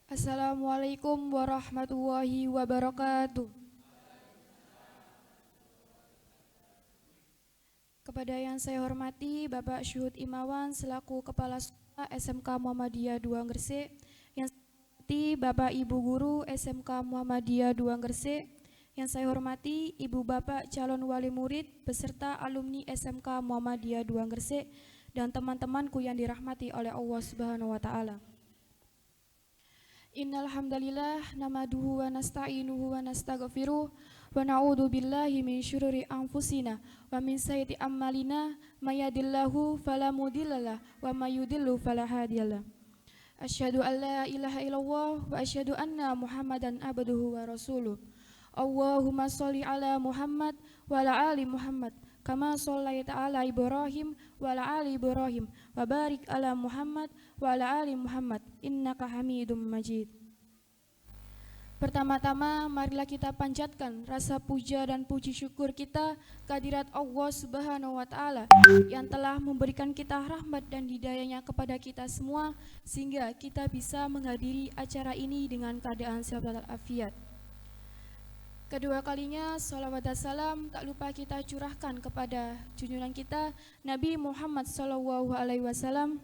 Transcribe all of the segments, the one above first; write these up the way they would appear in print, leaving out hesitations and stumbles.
Assalamualaikum warahmatullahi wabarakatuh. Kepada yang saya hormati Bapak Syuhud Imawan selaku Kepala Sekolah SMK Muhammadiyah 2 Gresik, yang saya hormati Bapak Ibu Guru SMK Muhammadiyah 2 Gresik, yang saya hormati Ibu Bapak calon wali murid beserta alumni SMK Muhammadiyah 2 Gresik, dan teman-temanku yang dirahmati oleh Allah Subhanahu wa taala. Innal hamdalillah namaduhu wa nasta'inuhu wa nastaghfiruh wa na'udzu billahi min syururi anfusina wa min sayyiati a'malina may yahdihillahu fala mudhillalah wa may yudhlil fala hadiyalah. Asyhadu an la ilaha illallah wa asyhadu anna Muhammadan abduhu wa rasuluh. Allahumma sholli ala Muhammad wa ala ali Muhammad kama shallaita ala Ibrahim wa ala ali Ibrahim wa barik ala Muhammad wa ala ali Muhammad innaka Hamidum Majid. Pertama-tama marilah kita panjatkan rasa puja dan puji syukur kita kehadirat Allah Subhanahu wa taala yang telah memberikan kita rahmat dan hidayahnya kepada kita semua sehingga kita bisa menghadiri acara ini dengan keadaan sehat walafiat. Kedua kalinya salawat dan salam tak lupa kita curahkan kepada junjungan kita Nabi Muhammad SAW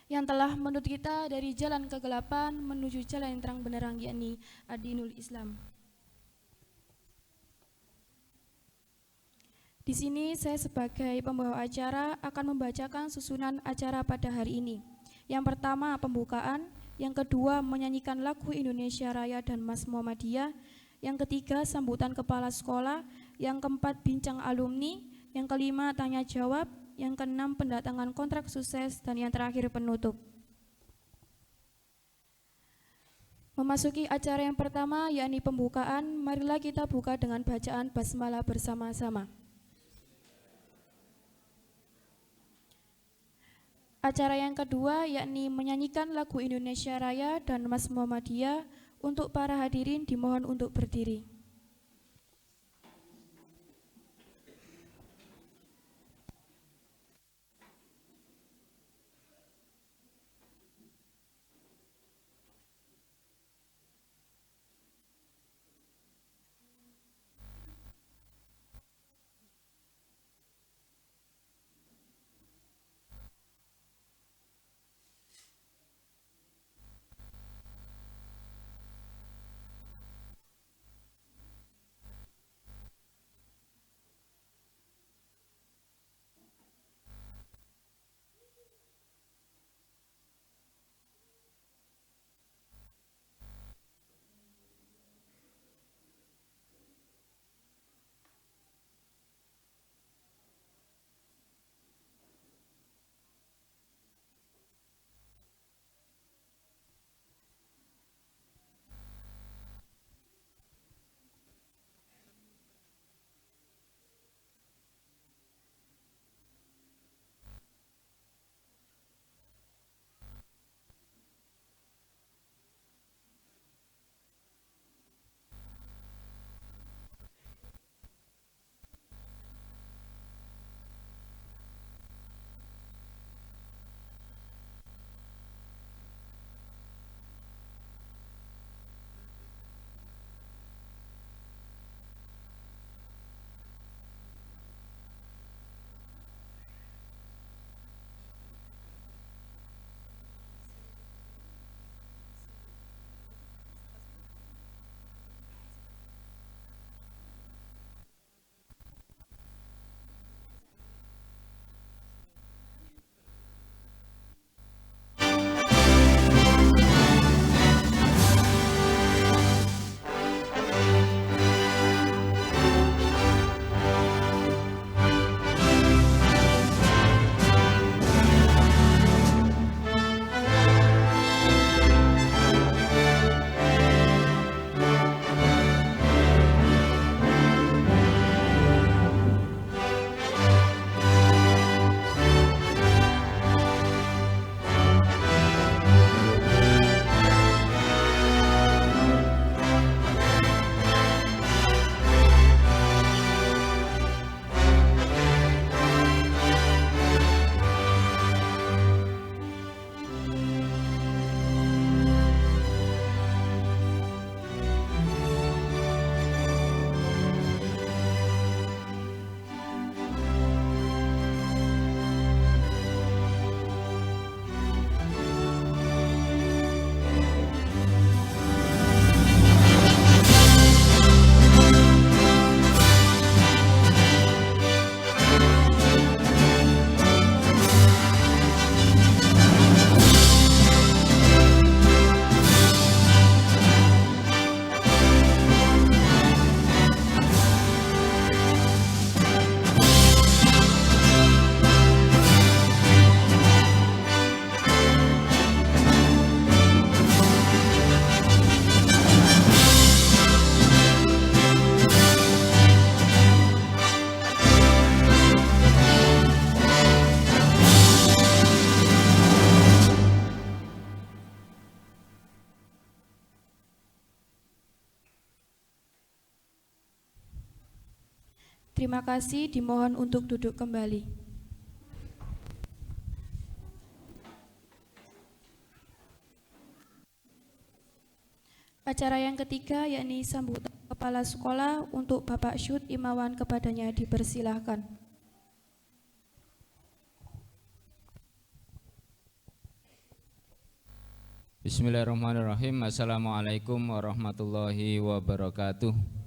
yang telah menuntut kita dari jalan kegelapan menuju jalan yang terang benderang, yakni ad-dinul Islam. Di sini saya sebagai pembawa acara akan membacakan susunan acara pada hari ini. Yang pertama pembukaan, yang kedua menyanyikan lagu Indonesia Raya dan Mas Muhammadiyah, yang ketiga sambutan kepala sekolah, yang keempat bincang alumni, yang kelima tanya jawab, yang keenam pendatangan kontrak sukses, dan yang terakhir penutup. Memasuki acara yang pertama yakni pembukaan, marilah kita buka dengan bacaan basmalah bersama-sama. Acara yang kedua yakni menyanyikan lagu Indonesia Raya dan Mas Muhammadiyah. Untuk para hadirin dimohon untuk berdiri. Terima kasih, dimohon untuk duduk kembali. Acara yang ketiga yakni sambutan kepala sekolah untuk Bapak Syud Imawan, kepadanya dipersilahkan. Bismillahirrahmanirrahim. Assalamualaikum warahmatullahi wabarakatuh.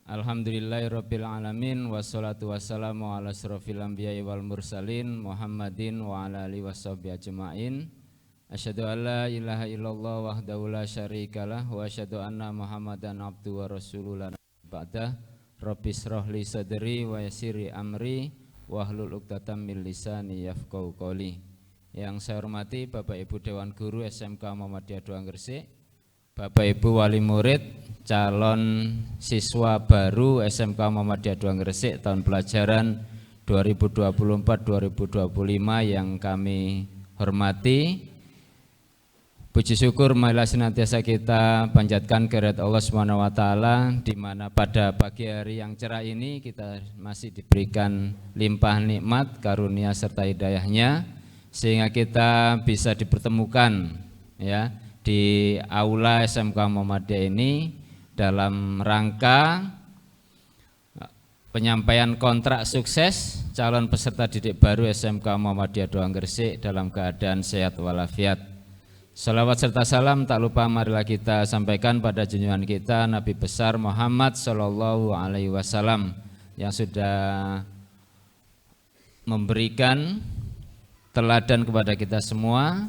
Alhamdulillahirabbil alamin, wassalatu wassalamu ala asrofil anbiya'i wal mursalin Muhammadin wa ala alihi washabihi ajmain. Asyhadu an la ilaha illallah wahdahu la syarikalah wa asyhadu anna Muhammadan abduhu wa rasuluh la ba'dah. Rabbis shrah li sadri wa yassir li amri wahlul 'uqdatam min lisani yafqahu qouli. Yang saya hormati Bapak Ibu Dewan Guru SMK Muhammadiyah Doang Gresik, Bapak Ibu wali murid, calon siswa baru SMK Muhammadiyah Doang Gresik tahun pelajaran 2024-2025 yang kami hormati. Puji syukur marilah senantiasa kita panjatkan kehadirat Allah Subhanahu wa taala, di mana pada pagi hari yang cerah ini kita masih diberikan limpah nikmat, karunia serta hidayahnya, sehingga kita bisa dipertemukan ya di aula SMK Muhammadiyah ini dalam rangka penyampaian kontrak sukses calon peserta didik baru SMK Muhammadiyah Doang Gresik dalam keadaan sehat walafiat. Salawat serta salam tak lupa marilah kita sampaikan pada junjungan kita Nabi besar Muhammad Sallallahu Alaihi Wasallam yang sudah memberikan teladan kepada kita semua,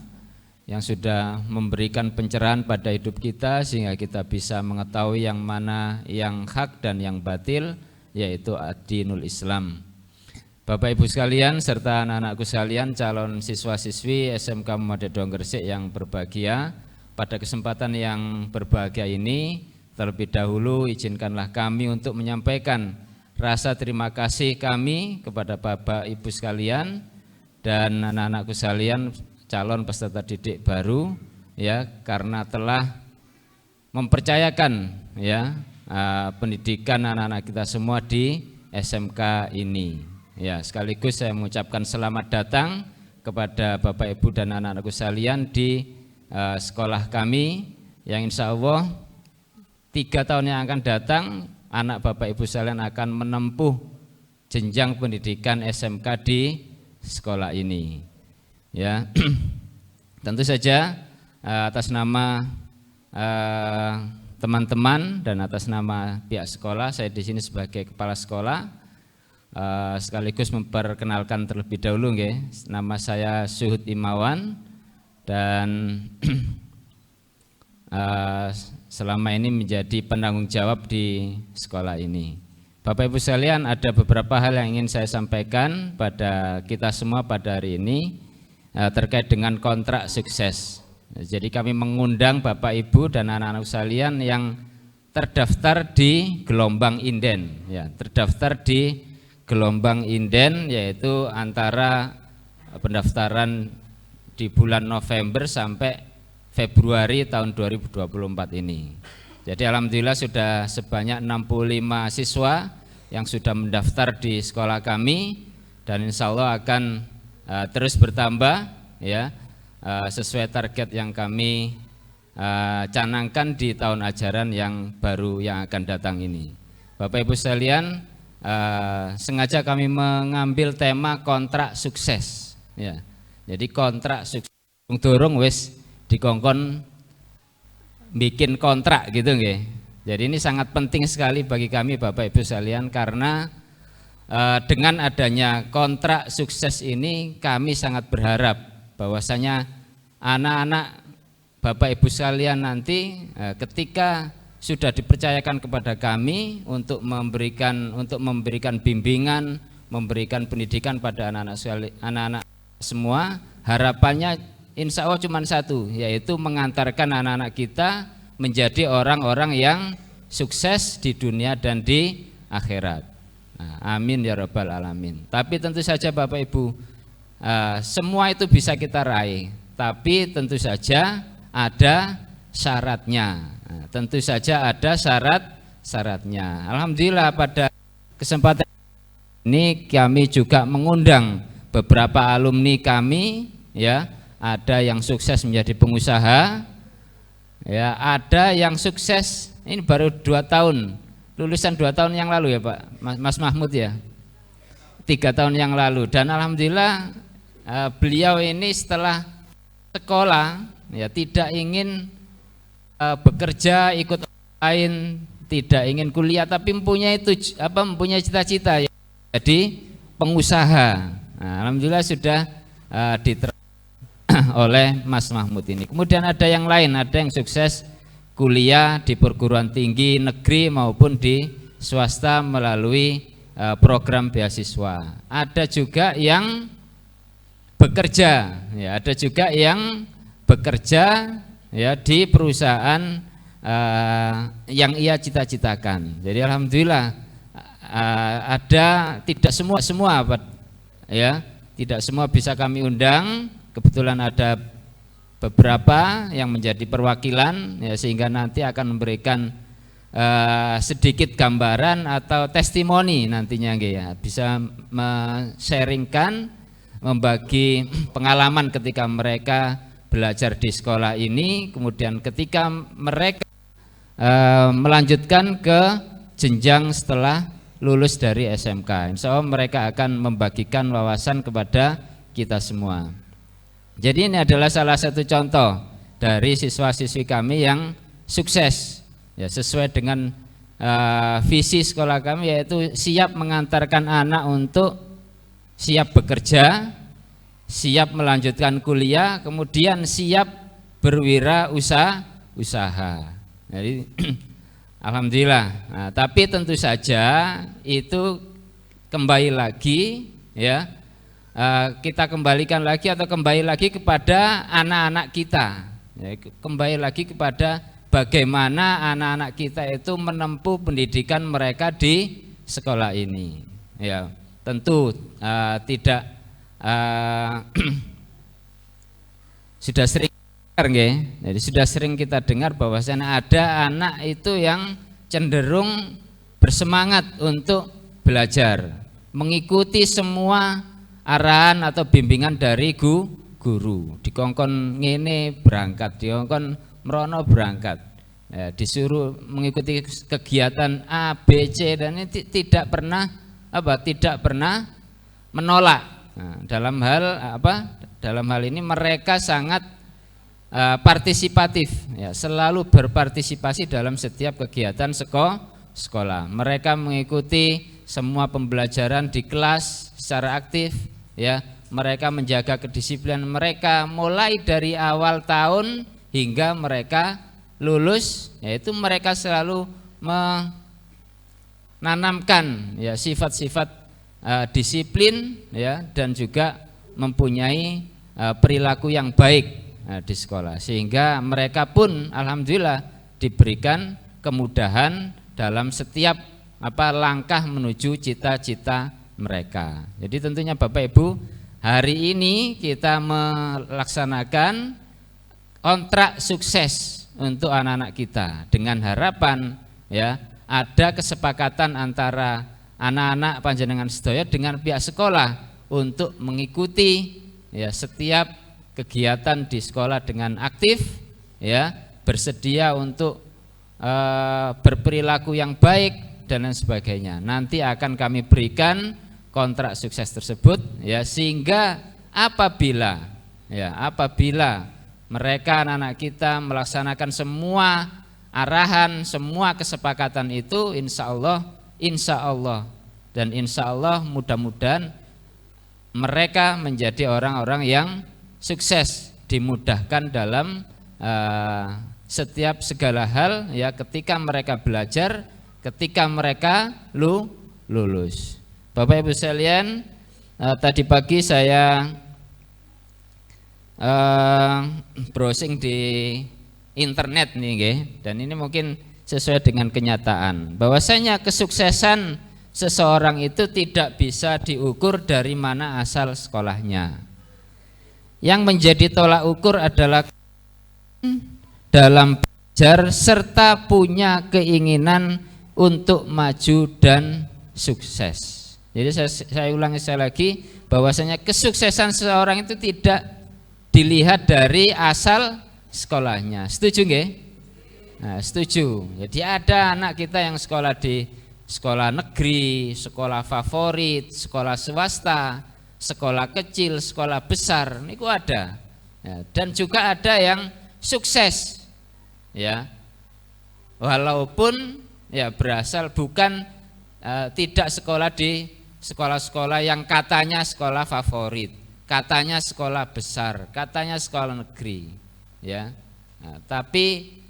yang sudah memberikan pencerahan pada hidup kita sehingga kita bisa mengetahui yang mana yang hak dan yang batil, yaitu ad-dinul Islam. Bapak Ibu sekalian serta anak-anakku sekalian, calon siswa-siswi SMK Muhammadiyah Doang Gresik yang berbahagia, pada kesempatan yang berbahagia ini terlebih dahulu izinkanlah kami untuk menyampaikan rasa terima kasih kami kepada Bapak Ibu sekalian dan anak-anakku sekalian calon peserta didik baru ya, karena telah mempercayakan ya pendidikan anak-anak kita semua di SMK ini. Ya, sekaligus saya mengucapkan selamat datang kepada Bapak Ibu dan anak-anakku sekalian di sekolah kami yang insya Allah 3 tahun yang akan datang anak Bapak Ibu sekalian akan menempuh jenjang pendidikan SMK di sekolah ini. Ya, tentu saja atas nama teman-teman dan atas nama pihak sekolah, saya di sini sebagai kepala sekolah. Sekaligus memperkenalkan terlebih dahulu nggih, nama saya Syuhud Imawan dan selama ini menjadi penanggung jawab di sekolah ini. Bapak Ibu sekalian, ada beberapa hal yang ingin saya sampaikan pada kita semua pada hari ini terkait dengan kontrak sukses. Jadi kami mengundang Bapak Ibu dan anak-anak sekalian yang terdaftar di gelombang inden, ya, terdaftar di gelombang inden, yaitu antara pendaftaran di bulan November sampai Februari tahun 2024 ini. Jadi alhamdulillah sudah sebanyak 65 siswa yang sudah mendaftar di sekolah kami dan insya Allah akan terus bertambah ya, sesuai target yang kami canangkan di tahun ajaran yang baru yang akan datang ini. Bapak Ibu sekalian, sengaja kami mengambil tema kontrak sukses ya. Jadi kontrak sukses durung wis dikongkon bikin kontrak gitu nggih. Jadi ini sangat penting sekali bagi kami Bapak Ibu sekalian, karena dengan adanya kontrak sukses ini kami sangat berharap bahwasanya anak-anak Bapak Ibu sekalian nanti ketika sudah dipercayakan kepada kami untuk memberikan bimbingan, memberikan pendidikan pada anak-anak semua, harapannya insya Allah cuma satu, yaitu mengantarkan anak-anak kita menjadi orang-orang yang sukses di dunia dan di akhirat. Nah, amin ya rabbal alamin. Tapi tentu saja Bapak Ibu, semua itu bisa kita raih, tapi tentu saja ada syaratnya. Nah, tentu saja ada syarat-syaratnya. Alhamdulillah pada kesempatan ini kami juga mengundang beberapa alumni kami, ya, ada yang sukses menjadi pengusaha, ya, ada yang sukses ini baru 2 tahun, lulusan 2 tahun yang lalu ya Pak Mas Mahmud ya, 3 tahun yang lalu, dan alhamdulillah beliau ini setelah sekolah ya tidak ingin bekerja ikut lain, tidak ingin kuliah, tapi mempunyai cita-cita ya, jadi pengusaha. Nah, alhamdulillah sudah diterima oleh Mas Mahmud ini. Kemudian ada yang lain, ada yang sukses kuliah di perguruan tinggi negeri maupun di swasta melalui program beasiswa. Ada juga yang bekerja, ya, ada juga yang bekerja ya di perusahaan yang ia cita-citakan. Jadi alhamdulillah ada, tidak semua ya, tidak semua bisa kami undang. Kebetulan ada beberapa yang menjadi perwakilan ya, sehingga nanti akan memberikan sedikit gambaran atau testimoni nantinya ya, bisa sharingkan, membagi pengalaman ketika mereka belajar di sekolah ini, kemudian ketika mereka melanjutkan ke jenjang setelah lulus dari SMK. Insya Allah mereka akan membagikan wawasan kepada kita semua. Jadi ini adalah salah satu contoh dari siswa-siswi kami yang sukses ya, sesuai dengan visi sekolah kami, yaitu siap mengantarkan anak untuk siap bekerja, siap melanjutkan kuliah, kemudian siap berwirausaha. Jadi alhamdulillah. Nah, tapi tentu saja itu kembali lagi ya, kita kembalikan lagi atau kembali lagi kepada anak-anak kita ya, kembali lagi kepada bagaimana anak-anak kita itu menempuh pendidikan mereka di sekolah ini ya. Tentu tidak sudah sering jadi sudah sering kita dengar bahwasanya ada anak itu yang cenderung bersemangat untuk belajar, mengikuti semua arahan atau bimbingan dari guru. Dikongkon ngene berangkat, dikongkon merono berangkat, ya, disuruh mengikuti kegiatan A, B, C, dan ini tidak pernah menolak. Nah, dalam hal ini mereka sangat partisipatif ya, selalu berpartisipasi dalam setiap kegiatan sekolah. Mereka mengikuti semua pembelajaran di kelas secara aktif ya. Mereka menjaga kedisiplinan mereka mulai dari awal tahun hingga mereka lulus, yaitu mereka selalu menanamkan ya sifat-sifat disiplin ya, dan juga mempunyai perilaku yang baik di sekolah, sehingga mereka pun alhamdulillah diberikan kemudahan dalam setiap langkah menuju cita-cita mereka. Jadi tentunya Bapak Ibu, hari ini kita melaksanakan kontrak sukses untuk anak-anak kita dengan harapan ya ada kesepakatan antara anak-anak panjenengan sedaya dengan pihak sekolah untuk mengikuti ya setiap kegiatan di sekolah dengan aktif ya, bersedia untuk berperilaku yang baik dan lain sebagainya. Nanti akan kami berikan kontrak sukses tersebut ya, sehingga apabila mereka anak-anak kita melaksanakan semua arahan, semua kesepakatan itu, insya Allah dan insya Allah mudah-mudahan mereka menjadi orang-orang yang sukses, dimudahkan dalam setiap segala hal ya, ketika mereka belajar, ketika mereka lulus. Bapak Ibu sekalian, tadi pagi saya browsing di internet nih, dan ini mungkin sesuai dengan kenyataan bahwasanya kesuksesan seseorang itu tidak bisa diukur dari mana asal sekolahnya. Yang menjadi tolak ukur adalah dalam serta punya keinginan untuk maju dan sukses. Jadi saya ulangi sekali lagi, bahwasanya kesuksesan seseorang itu tidak dilihat dari asal sekolahnya. Setuju nggih? Nah, setuju. Jadi ada anak kita yang sekolah di sekolah negeri, sekolah favorit, sekolah swasta, sekolah kecil, sekolah besar, niku ada. Ya, dan juga ada yang sukses, ya, walaupun ya berasal bukan tidak sekolah di sekolah-sekolah yang katanya sekolah favorit, katanya sekolah besar, katanya sekolah negeri, ya. Nah, tapi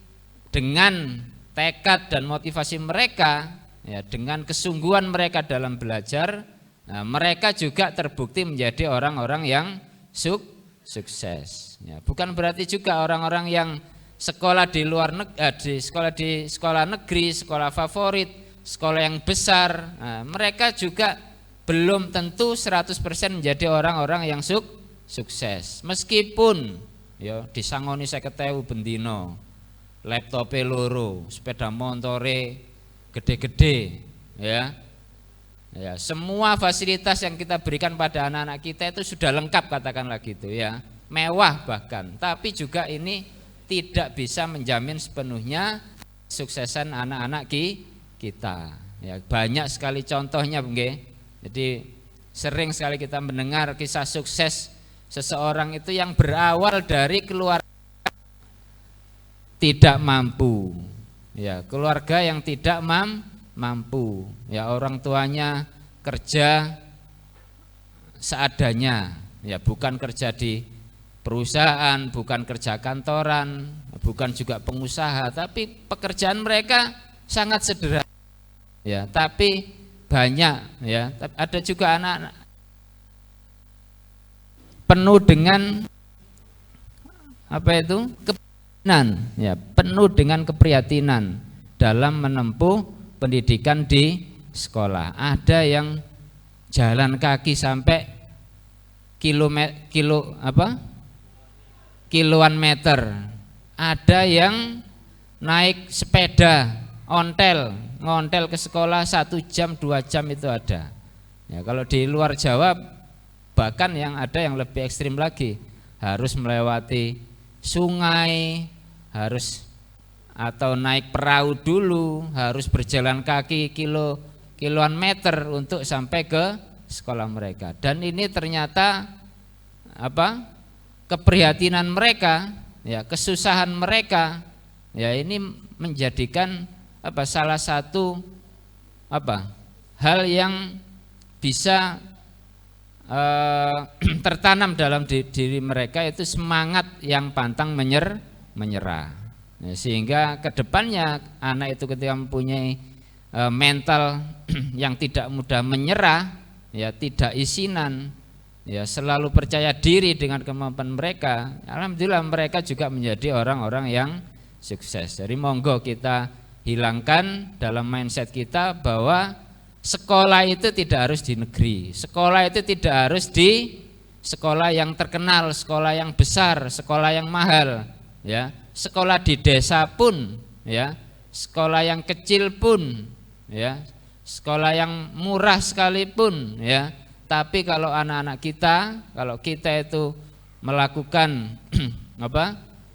dengan tekad dan motivasi mereka, ya, dengan kesungguhan mereka dalam belajar, nah, mereka juga terbukti menjadi orang-orang yang sukses. Ya, bukan berarti juga orang-orang yang sekolah di luar negeri, di sekolah negeri, sekolah favorit, sekolah yang besar, nah, mereka juga belum tentu 100% menjadi orang-orang yang sukses. Meskipun ya disangoni 50.000 bendino, laptope loro, sepeda montore gede-gede, ya. Ya, semua fasilitas yang kita berikan pada anak-anak kita itu sudah lengkap, katakanlah gitu, ya. Mewah bahkan, tapi juga ini tidak bisa menjamin sepenuhnya kesuksesan anak-anak kita. Ya, banyak sekali contohnya, nggih. Jadi sering sekali kita mendengar kisah sukses seseorang itu yang berawal dari keluarga tidak mampu, ya, keluarga yang tidak mampu, ya, orang tuanya kerja seadanya, ya, bukan kerja di perusahaan, bukan kerja kantoran, bukan juga pengusaha, tapi pekerjaan mereka sangat sederhana, ya, tapi banyak, ya, ada juga anak-anak penuh dengan apa itu keprihatinan, ya, penuh dengan keprihatinan dalam menempuh pendidikan di sekolah. Ada yang jalan kaki sampai kiloan meter, ada yang naik sepeda ngontel ke sekolah 1 jam 2 jam itu ada. Ya, kalau di luar Jawa bahkan yang ada yang lebih ekstrim lagi, harus melewati sungai, atau naik perahu dulu, harus berjalan kaki kiloan meter untuk sampai ke sekolah mereka. Dan ini ternyata keprihatinan mereka, ya, kesusahan mereka, ya, ini menjadikan salah satu hal yang bisa tertanam dalam diri mereka, itu semangat yang pantang menyerah. Ya, sehingga kedepannya anak itu ketika mempunyai mental yang tidak mudah menyerah, ya, tidak isinan, ya, selalu percaya diri dengan kemampuan mereka, alhamdulillah mereka juga menjadi orang-orang yang sukses. Jadi monggo kita hilangkan dalam mindset kita bahwa sekolah itu tidak harus di negeri, sekolah itu tidak harus di sekolah yang terkenal, sekolah yang besar, sekolah yang mahal, ya, sekolah di desa pun, ya, sekolah yang kecil pun, ya, sekolah yang murah sekalipun, ya. Tapi kalau anak-anak kita, kalau kita itu melakukan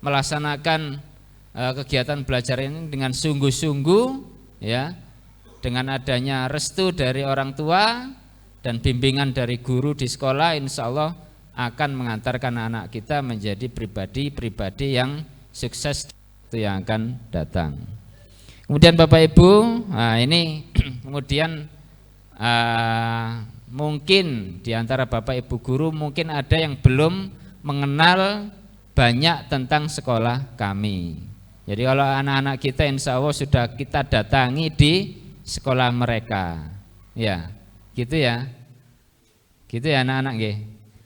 melaksanakan kegiatan belajar ini dengan sungguh-sungguh, ya, dengan adanya restu dari orang tua dan bimbingan dari guru di sekolah, insya Allah akan mengantarkan anak kita menjadi pribadi-pribadi yang sukses itu yang akan datang. Kemudian Bapak Ibu, ini kemudian mungkin di antara Bapak Ibu guru mungkin ada yang belum mengenal banyak tentang sekolah kami. Jadi kalau anak-anak kita insya Allah sudah kita datangi di sekolah mereka, ya, gitu ya anak-anak, nggih.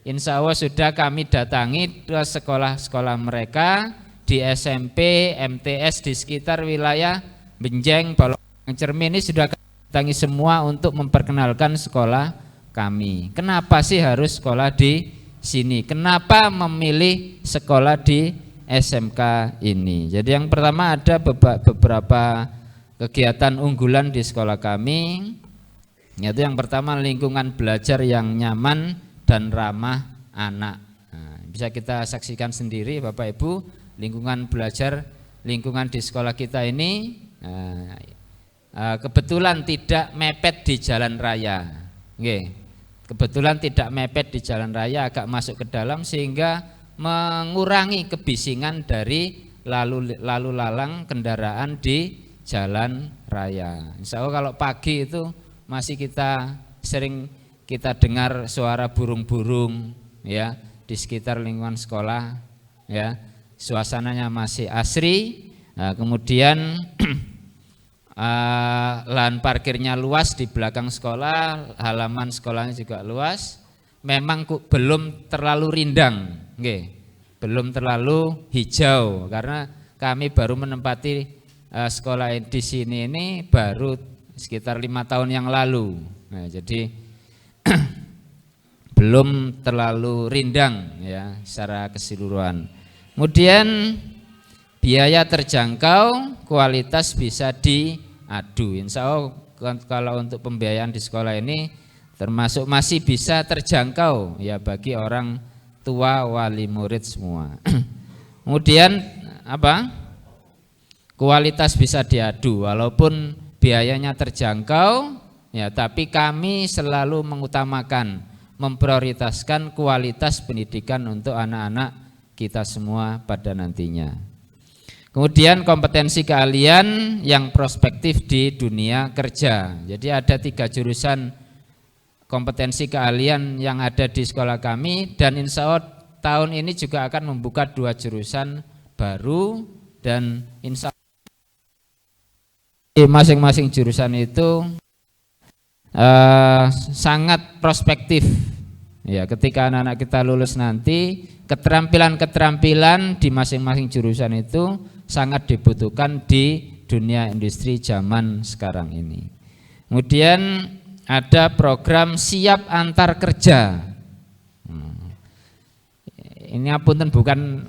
Insya Allah sudah kami datangi ke sekolah-sekolah mereka di SMP, MTS di sekitar wilayah Benjeng, Balongan, Cermin, ini sudah kami datangi semua untuk memperkenalkan sekolah kami. Kenapa sih harus sekolah di sini? Kenapa memilih sekolah di SMK ini. Jadi yang pertama ada beberapa kegiatan unggulan di sekolah kami, yaitu yang pertama lingkungan belajar yang nyaman dan ramah anak. Nah, bisa kita saksikan sendiri Bapak Ibu, lingkungan belajar, lingkungan di sekolah kita ini kebetulan tidak mepet di jalan raya. Kebetulan tidak mepet di jalan raya, agak masuk ke dalam sehingga mengurangi kebisingan dari lalu lalang kendaraan di jalan raya. Insya Allah kalau pagi itu masih sering kita dengar suara burung-burung ya di sekitar lingkungan sekolah ya, suasananya masih asri. Nah, kemudian lahan parkirnya luas di belakang sekolah, halaman sekolahnya juga luas. Memang belum terlalu rindang, belum terlalu hijau karena kami baru menempati sekolah di sini ini baru sekitar 5 tahun yang lalu. Nah, jadi belum terlalu rindang ya secara keseluruhan. Kemudian biaya terjangkau, kualitas bisa diadu. Insya Allah kalau untuk pembiayaan di sekolah ini termasuk masih bisa terjangkau ya bagi orang tua wali murid semua. Kemudian kualitas bisa diadu walaupun biayanya terjangkau ya, tapi kami selalu mengutamakan, memprioritaskan kualitas pendidikan untuk anak-anak kita semua pada nantinya. Kemudian kompetensi keahlian yang prospektif di dunia kerja. Jadi ada 3 jurusan kompetensi keahlian yang ada di sekolah kami, dan insya Allah tahun ini juga akan membuka 2 jurusan baru, dan insya Allah masing-masing jurusan itu sangat prospektif ya. Ketika anak-anak kita lulus nanti, keterampilan-keterampilan di masing-masing jurusan itu sangat dibutuhkan di dunia industri zaman sekarang ini. Kemudian ada program siap antar kerja. Ini apunten bukan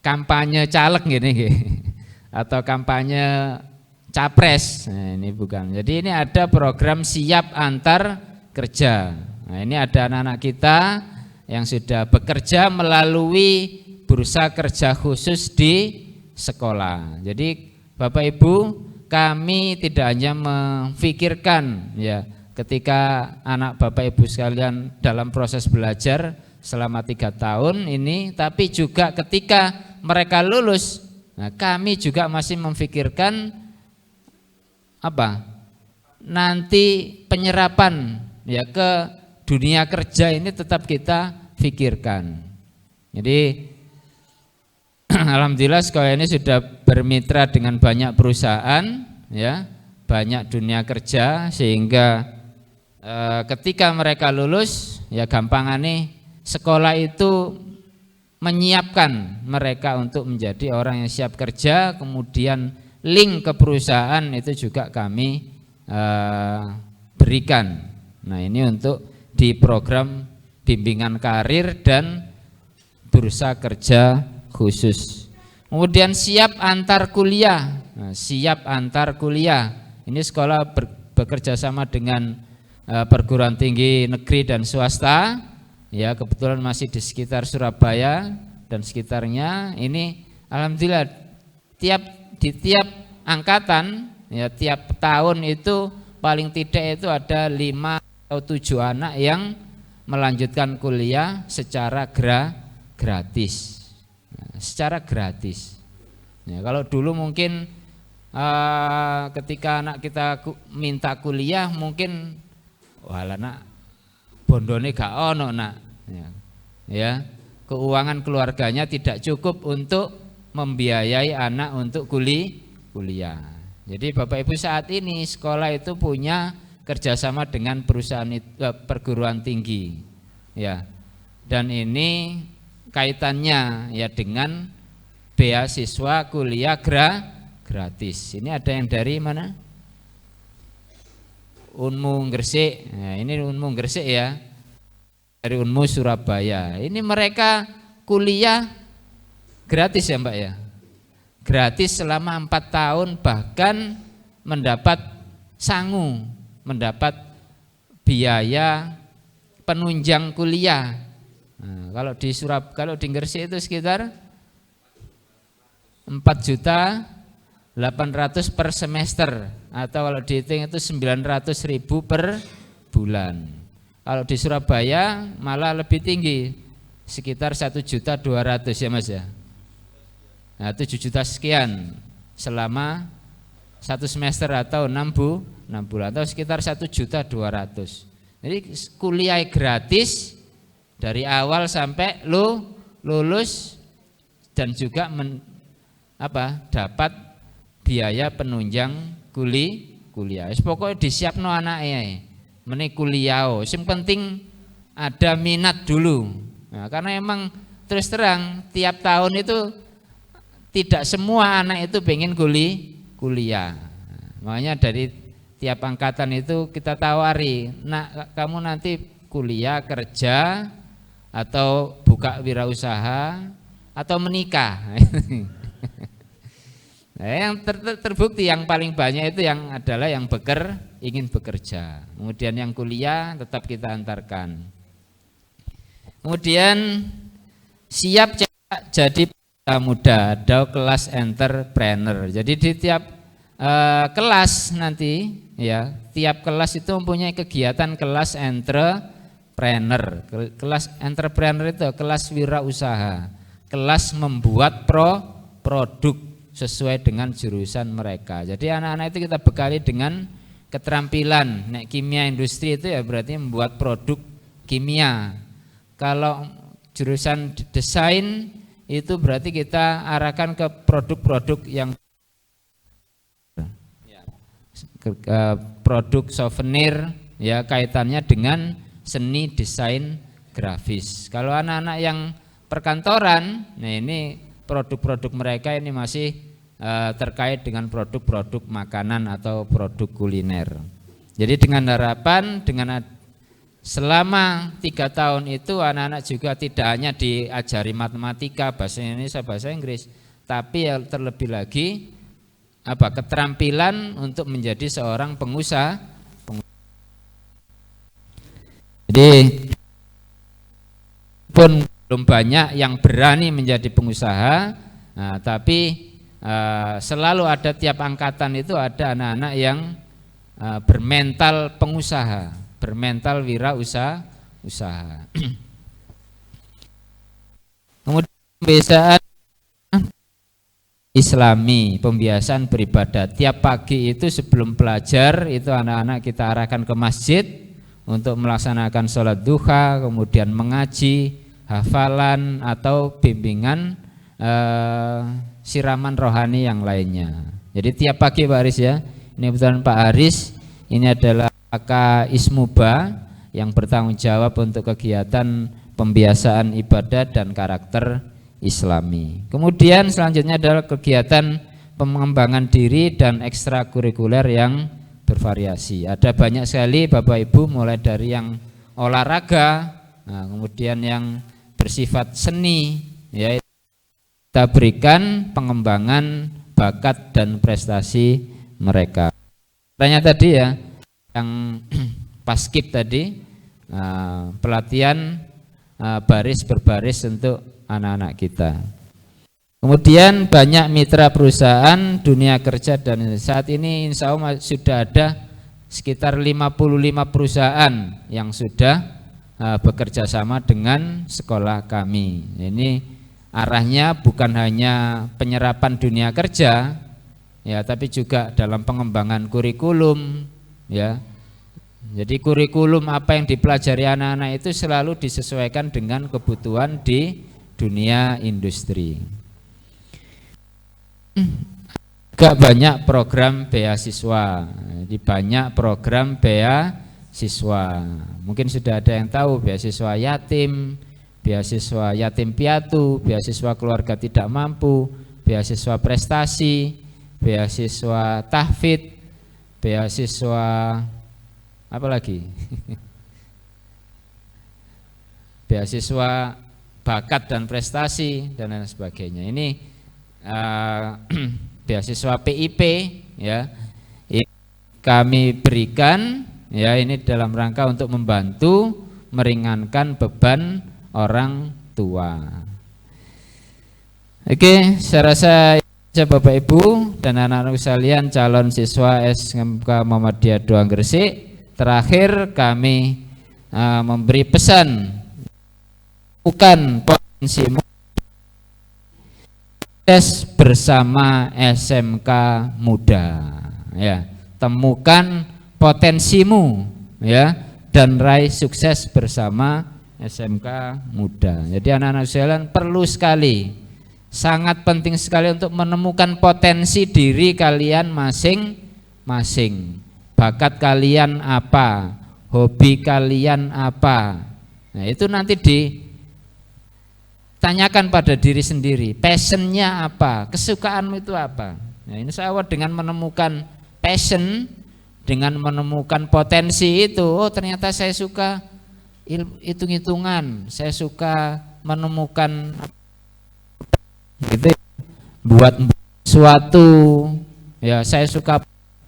kampanye caleg gini atau kampanye capres. Nah, ini bukan. Jadi ini ada program siap antar kerja. Nah, ini ada anak-anak kita yang sudah bekerja melalui bursa kerja khusus di sekolah. Jadi Bapak Ibu, kami tidak hanya memikirkan ya ketika anak Bapak Ibu sekalian dalam proses belajar selama 3 tahun ini, tapi juga ketika mereka lulus, nah kami juga masih memikirkan nanti penyerapan ya ke dunia kerja ini tetap kita pikirkan. Jadi alhamdulillah sekolah ini sudah bermitra dengan banyak perusahaan ya, banyak dunia kerja, sehingga ketika mereka lulus ya gampang nih sekolah itu menyiapkan mereka untuk menjadi orang yang siap kerja. Kemudian link ke perusahaan itu juga kami berikan. Nah, ini untuk di program bimbingan karir dan bursa kerja khusus. Kemudian siap antar kuliah. Nah, siap antar kuliah. Ini sekolah bekerja sama dengan perguruan tinggi negeri dan swasta. Ya, kebetulan masih di sekitar Surabaya dan sekitarnya. Ini alhamdulillah di tiap angkatan ya, tiap tahun itu paling tidak itu ada 5 atau 7 anak yang melanjutkan kuliah secara gratis. Secara gratis. Ya, kalau dulu mungkin ketika anak kita minta kuliah mungkin nak bondone gak ono nak. Ya, keuangan keluarganya tidak cukup untuk membiayai anak untuk kuliah. Jadi Bapak Ibu saat ini sekolah itu punya kerjasama dengan perusahaan perguruan tinggi, ya. Dan ini kaitannya ya dengan beasiswa kuliah gratis. Ini ada yang dari mana? Unmu Gresik. Nah, ini Unmu Gresik ya. Dari Unmu Surabaya. Ini mereka kuliah gratis ya Mbak ya, gratis selama 4 tahun, bahkan mendapat sangu, mendapat biaya penunjang kuliah. Nah, kalau di Gresik itu sekitar 4.800.000 per semester, atau kalau dihitung itu 900.000 per bulan. Kalau di Surabaya malah lebih tinggi, sekitar 1.200.000 ya Mas ya. Nah, 7 juta sekian selama 1 semester atau 6 bulan, atau sekitar 1.200.000. Jadi kuliah gratis dari awal sampai lulus, dan juga dapat biaya penunjang kuliah. Pokoknya disiapno anaknya menik kuliah. Yang penting ada minat dulu. Nah, karena emang terus terang tiap tahun itu tidak semua anak itu pengen kuliah. Makanya dari tiap angkatan itu kita tawari, nak kamu nanti kuliah, kerja, atau buka wirausaha, atau menikah. Nah, yang terbukti yang paling banyak itu yang ingin bekerja. Kemudian yang kuliah tetap kita antarkan. Kemudian siap jadi muda, ada kelas entrepreneur. Jadi di tiap kelas nanti ya, tiap kelas itu mempunyai kegiatan kelas entrepreneur. Kelas entrepreneur itu kelas wirausaha, kelas membuat produk sesuai dengan jurusan mereka. Jadi anak-anak itu kita bekali dengan keterampilan. Nek kimia industri itu ya berarti membuat produk kimia. Kalau jurusan desain itu berarti kita arahkan ke produk-produk yang produk souvenir ya, kaitannya dengan seni desain grafis. Kalau anak-anak yang perkantoran, nah ini produk-produk mereka ini masih terkait dengan produk-produk makanan atau produk kuliner. Jadi dengan harapan selama 3 tahun itu anak-anak juga tidak hanya diajari matematika, bahasa Indonesia, bahasa Inggris, tapi terlebih lagi keterampilan untuk menjadi seorang pengusaha. Jadi pun belum banyak yang berani menjadi pengusaha, tapi selalu ada tiap angkatan itu ada anak-anak yang bermental pengusaha, bermental wirausaha. Kemudian pembiasaan Islami, pembiasaan beribadah. Tiap pagi itu sebelum belajar itu anak-anak kita arahkan ke masjid untuk melaksanakan sholat duha, kemudian mengaji, hafalan atau bimbingan siraman rohani yang lainnya. Jadi tiap pagi Pak Aris ya, ini kebetulan Pak Aris ini adalah Kakak Ismuba yang bertanggung jawab untuk kegiatan pembiasaan ibadah dan karakter Islami. Kemudian selanjutnya adalah kegiatan pengembangan diri dan ekstrakurikuler yang bervariasi. Ada banyak sekali Bapak Ibu, mulai dari yang olahraga, kemudian yang bersifat seni, ya, kita berikan pengembangan bakat dan prestasi mereka. Tanya tadi ya, yang paskib tadi, pelatihan baris berbaris untuk anak-anak kita. Kemudian banyak mitra perusahaan, dunia kerja, dan saat ini insya Allah sudah ada sekitar 55 perusahaan yang sudah bekerja sama dengan sekolah kami. Ini arahnya bukan hanya penyerapan dunia kerja ya, tapi juga dalam pengembangan kurikulum ya. Jadi kurikulum apa yang dipelajari anak-anak itu selalu disesuaikan dengan kebutuhan di dunia industri. Gak banyak program beasiswa, di banyak program beasiswa. Mungkin sudah ada yang tahu beasiswa yatim piatu, beasiswa keluarga tidak mampu, beasiswa prestasi, beasiswa tahfidz, beasiswa apa lagi? Beasiswa bakat dan prestasi dan lain sebagainya. Ini beasiswa PIP ya, ini kami berikan ya, ini dalam rangka untuk membantu meringankan beban orang tua. Oke, saya rasa Bapak Ibu dan anak-anak sekalian calon siswa SMK Muhammadiyah Doang Gresik, terakhir kami memberi pesan, bukan potensimu, tes bersama SMK Muda ya, temukan potensimu ya, dan raih sukses bersama SMK Muda. Jadi anak-anak sekalian perlu sekali, sangat penting sekali untuk menemukan potensi diri kalian masing-masing. Bakat kalian apa, hobi kalian apa. Nah, itu nanti ditanyakan pada diri sendiri, passionnya apa, kesukaanmu itu apa. Nah, ini saya dengan menemukan passion, dengan menemukan potensi itu, oh ternyata saya suka hitung-hitungan, saya suka menemukan gitu, buat sesuatu ya, saya suka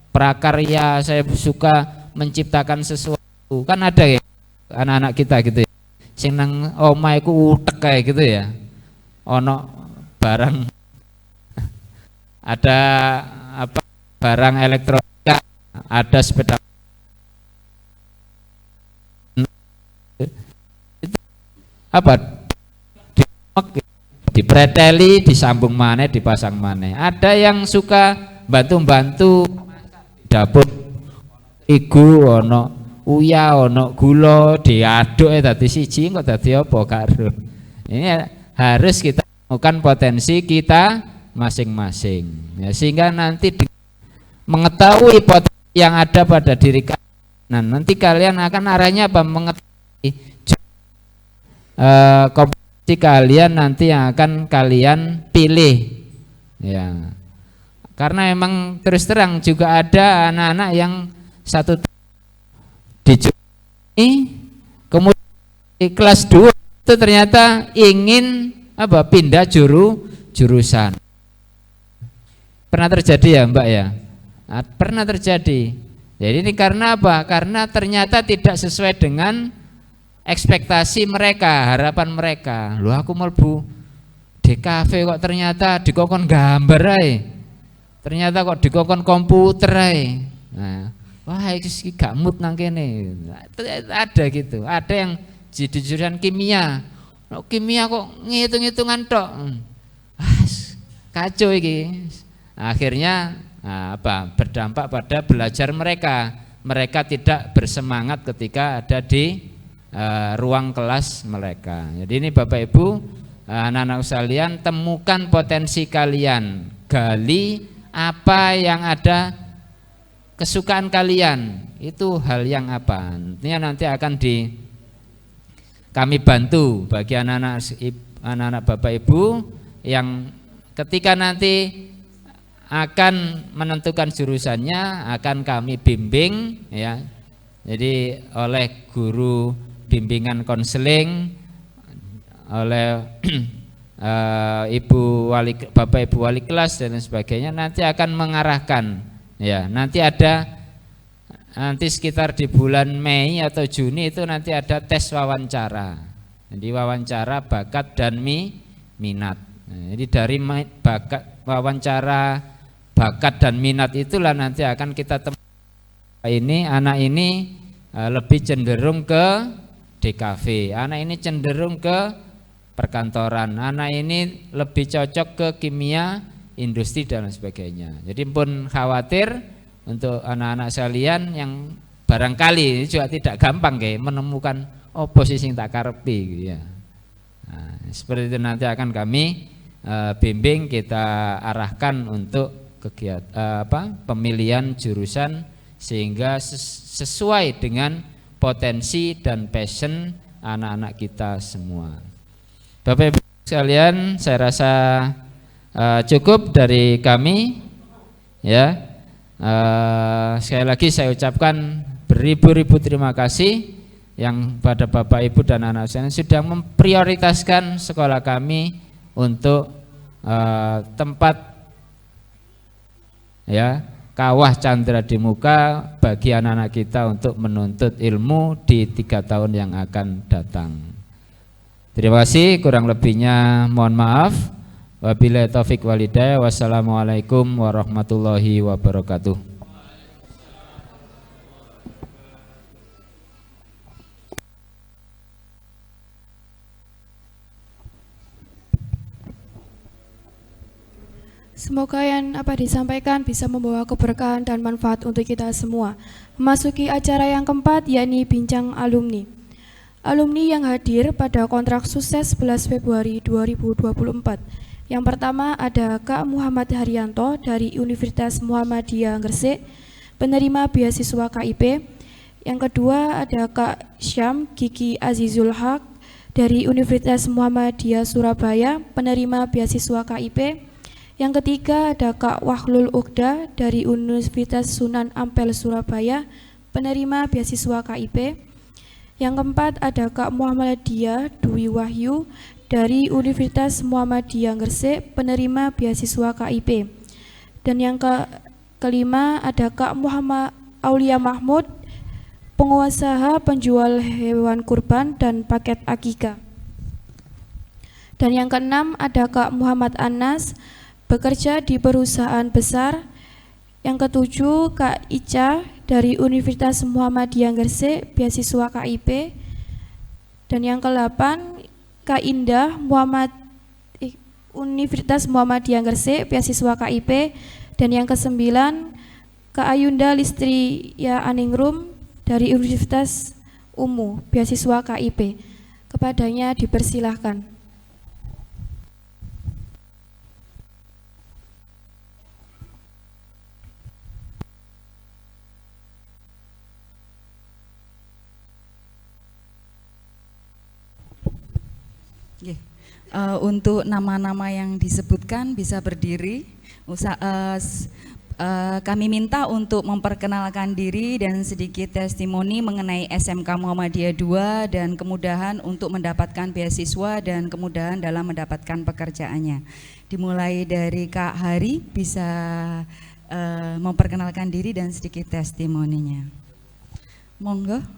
prakarya, saya suka menciptakan sesuatu. Kan ada ya anak-anak kita gitu ya, sing nang omah iku utek kayak gitu ya, ono barang ada apa, barang elektronika, ada sepeda apa, dipreteli, disambung maneh, dipasang maneh. Ada yang suka bantu-bantu dapur, igu ono uya, ono gula, diaduk dadi siji kok dadi apa karo. Ini harus kita temukan potensi kita masing-masing ya, sehingga nanti mengetahui potensi yang ada pada diri kalian. Nah, nanti kalian akan arahnya apa, mengetahui kompetensi kalian nanti yang akan kalian pilih ya. Karena memang terus terang juga ada anak-anak yang satu di kemudian di kelas 2 itu ternyata ingin apa, pindah jurusan. Pernah terjadi ya Mbak ya? Nah, pernah terjadi. Jadi ini karena apa? Karena ternyata tidak sesuai dengan ekspektasi mereka, harapan mereka. Loh, aku mlebu DKV kok ternyata dikongkon gambar ae. Ternyata kok dikongkon komputer ae. Nah, wah iki gak mood nang kene. Ada gitu. Ada yang di jurusan kimia. Kimia kok ngitung-hitungan tok. Kacau iki. Akhirnya berdampak pada belajar mereka. Mereka tidak bersemangat ketika ada di ruang kelas mereka. Jadi ini Bapak Ibu, anak-anak sekalian, temukan potensi kalian, gali apa yang ada, kesukaan kalian itu hal yang apa. Ini nanti akan kami bantu bagi anak-anak Bapak Ibu yang ketika nanti akan menentukan jurusannya akan kami bimbing ya. Jadi oleh guru bimbingan konseling, oleh Bapak Ibu wali kelas dan sebagainya, nanti akan mengarahkan ya. Nanti sekitar di bulan Mei atau Juni itu nanti ada tes wawancara. Jadi wawancara bakat dan minat. Nah, jadi dari wawancara bakat dan minat itulah nanti akan kita anak ini lebih cenderung ke DKV, anak ini cenderung ke perkantoran, anak ini lebih cocok ke kimia, industri dan sebagainya. Jadi pun khawatir untuk anak-anak sekalian yang barangkali juga tidak gampang kayak menemukan posisi yang tak karepi gitu ya. Nah, seperti itu nanti akan kami bimbing, kita arahkan untuk kegiatan pemilihan jurusan sehingga sesuai dengan potensi dan passion anak-anak kita semua. Bapak Ibu sekalian, saya rasa cukup dari kami ya. Sekali lagi saya ucapkan beribu-ribu terima kasih yang pada Bapak Ibu dan anak saya sudah memprioritaskan sekolah kami untuk tempat ya kawah candra di muka bagi anak-anak kita untuk menuntut ilmu di 3 tahun yang akan datang. Terima kasih, kurang lebihnya mohon maaf. Wabillahi taufik walhidayah. Wassalamualaikum warahmatullahi wabarakatuh. Semoga yang disampaikan bisa membawa keberkahan dan manfaat untuk kita semua. Memasuki acara yang keempat, yakni bincang alumni. Alumni yang hadir pada kontrak sukses 11 Februari 2024. Yang pertama ada Kak Muhammad Haryanto dari Universitas Muhammadiyah Gresik, penerima beasiswa KIP. Yang kedua ada Kak Syam Kiki Azizul Haq dari Universitas Muhammadiyah Surabaya, penerima beasiswa KIP. Yang ketiga ada Kak Wahlul Uqda dari Universitas Sunan Ampel Surabaya, penerima beasiswa KIP. Yang keempat ada Kak Muhammadiyah Dwi Wahyu dari Universitas Muhammadiyah Gresik, penerima beasiswa KIP. Dan yang kelima ada Kak Muhammad Aulia Mahmud, pengusaha penjual hewan kurban dan paket akikah. Dan yang keenam ada Kak Muhammad Anas, bekerja di perusahaan besar. Yang ketujuh Kak Ica dari Universitas Muhammadiyah Gresik, beasiswa KIP. Dan yang ke-8 Kak Indah Universitas Muhammadiyah Gresik, beasiswa KIP. Dan yang ke-9 Kak Ayunda Listria Aningrum dari Universitas Umu, beasiswa KIP. Kepadanya dipersilahkan. Untuk nama-nama yang disebutkan bisa berdiri. Kami minta untuk memperkenalkan diri dan sedikit testimoni mengenai SMK Muhammadiyah 2 dan kemudahan untuk mendapatkan beasiswa dan kemudahan dalam mendapatkan pekerjaannya. Dimulai dari Kak Hari, bisa memperkenalkan diri dan sedikit testimoninya. Monggo.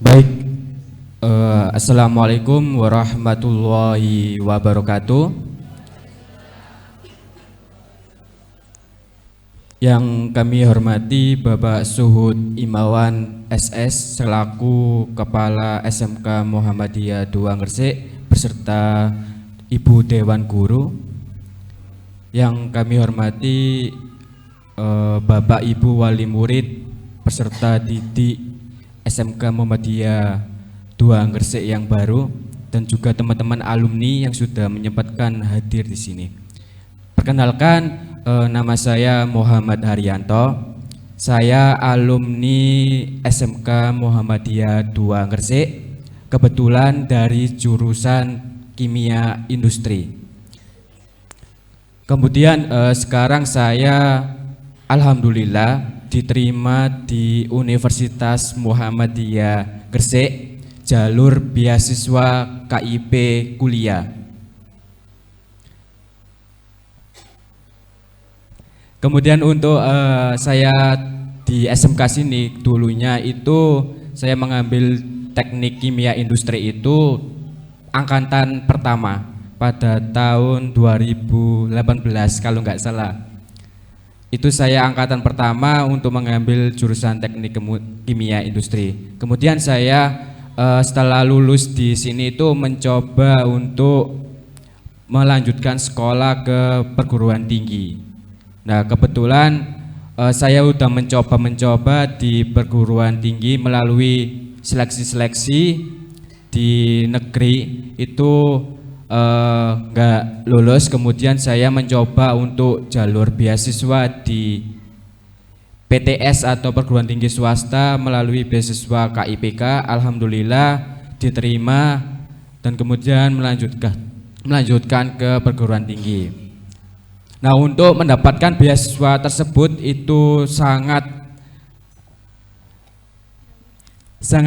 Baik, Assalamualaikum warahmatullahi wabarakatuh. Yang kami hormati Bapak Suhud Imawan SS selaku Kepala SMK Muhammadiyah 2 Gresik beserta Ibu Dewan Guru. Yang kami hormati Bapak Ibu Wali Murid beserta didik SMK Muhammadiyah 2 Gresik yang baru dan juga teman-teman alumni yang sudah menyempatkan hadir di sini. Perkenalkan, nama saya Muhammad Haryanto. Saya alumni SMK Muhammadiyah 2 Gresik, kebetulan dari jurusan Kimia Industri. Kemudian sekarang saya alhamdulillah diterima di Universitas Muhammadiyah Gresik, jalur beasiswa KIP kuliah. Kemudian untuk saya di SMK sini dulunya itu saya mengambil teknik kimia industri itu angkatan pertama pada tahun 2018 kalau nggak salah. Itu saya angkatan pertama untuk mengambil jurusan teknik kimia industri. Kemudian saya setelah lulus di sini itu mencoba untuk melanjutkan sekolah ke perguruan tinggi. Nah, kebetulan saya udah mencoba di perguruan tinggi melalui seleksi-seleksi di negeri itu nggak lulus. Kemudian saya mencoba untuk jalur beasiswa di PTS atau perguruan tinggi swasta melalui beasiswa KIPK. Alhamdulillah diterima dan kemudian melanjutkan ke perguruan tinggi. Nah, untuk mendapatkan beasiswa tersebut itu sangat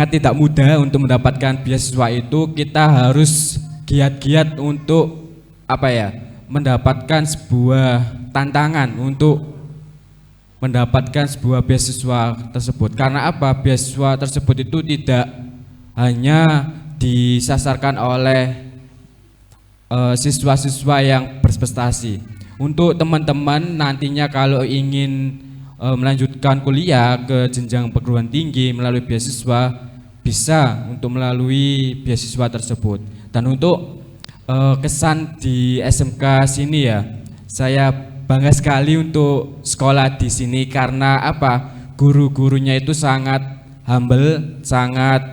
tidak mudah. Untuk mendapatkan beasiswa itu kita harus giat-giat untuk mendapatkan sebuah tantangan untuk mendapatkan sebuah beasiswa tersebut. Karena apa? Beasiswa tersebut itu tidak hanya disasarkan oleh siswa-siswa yang berprestasi. Untuk teman-teman nantinya kalau ingin melanjutkan kuliah ke jenjang perguruan tinggi melalui beasiswa, bisa untuk melalui beasiswa tersebut. Dan untuk kesan di SMK sini ya, saya bangga sekali untuk sekolah di sini karena guru-gurunya itu sangat humble, sangat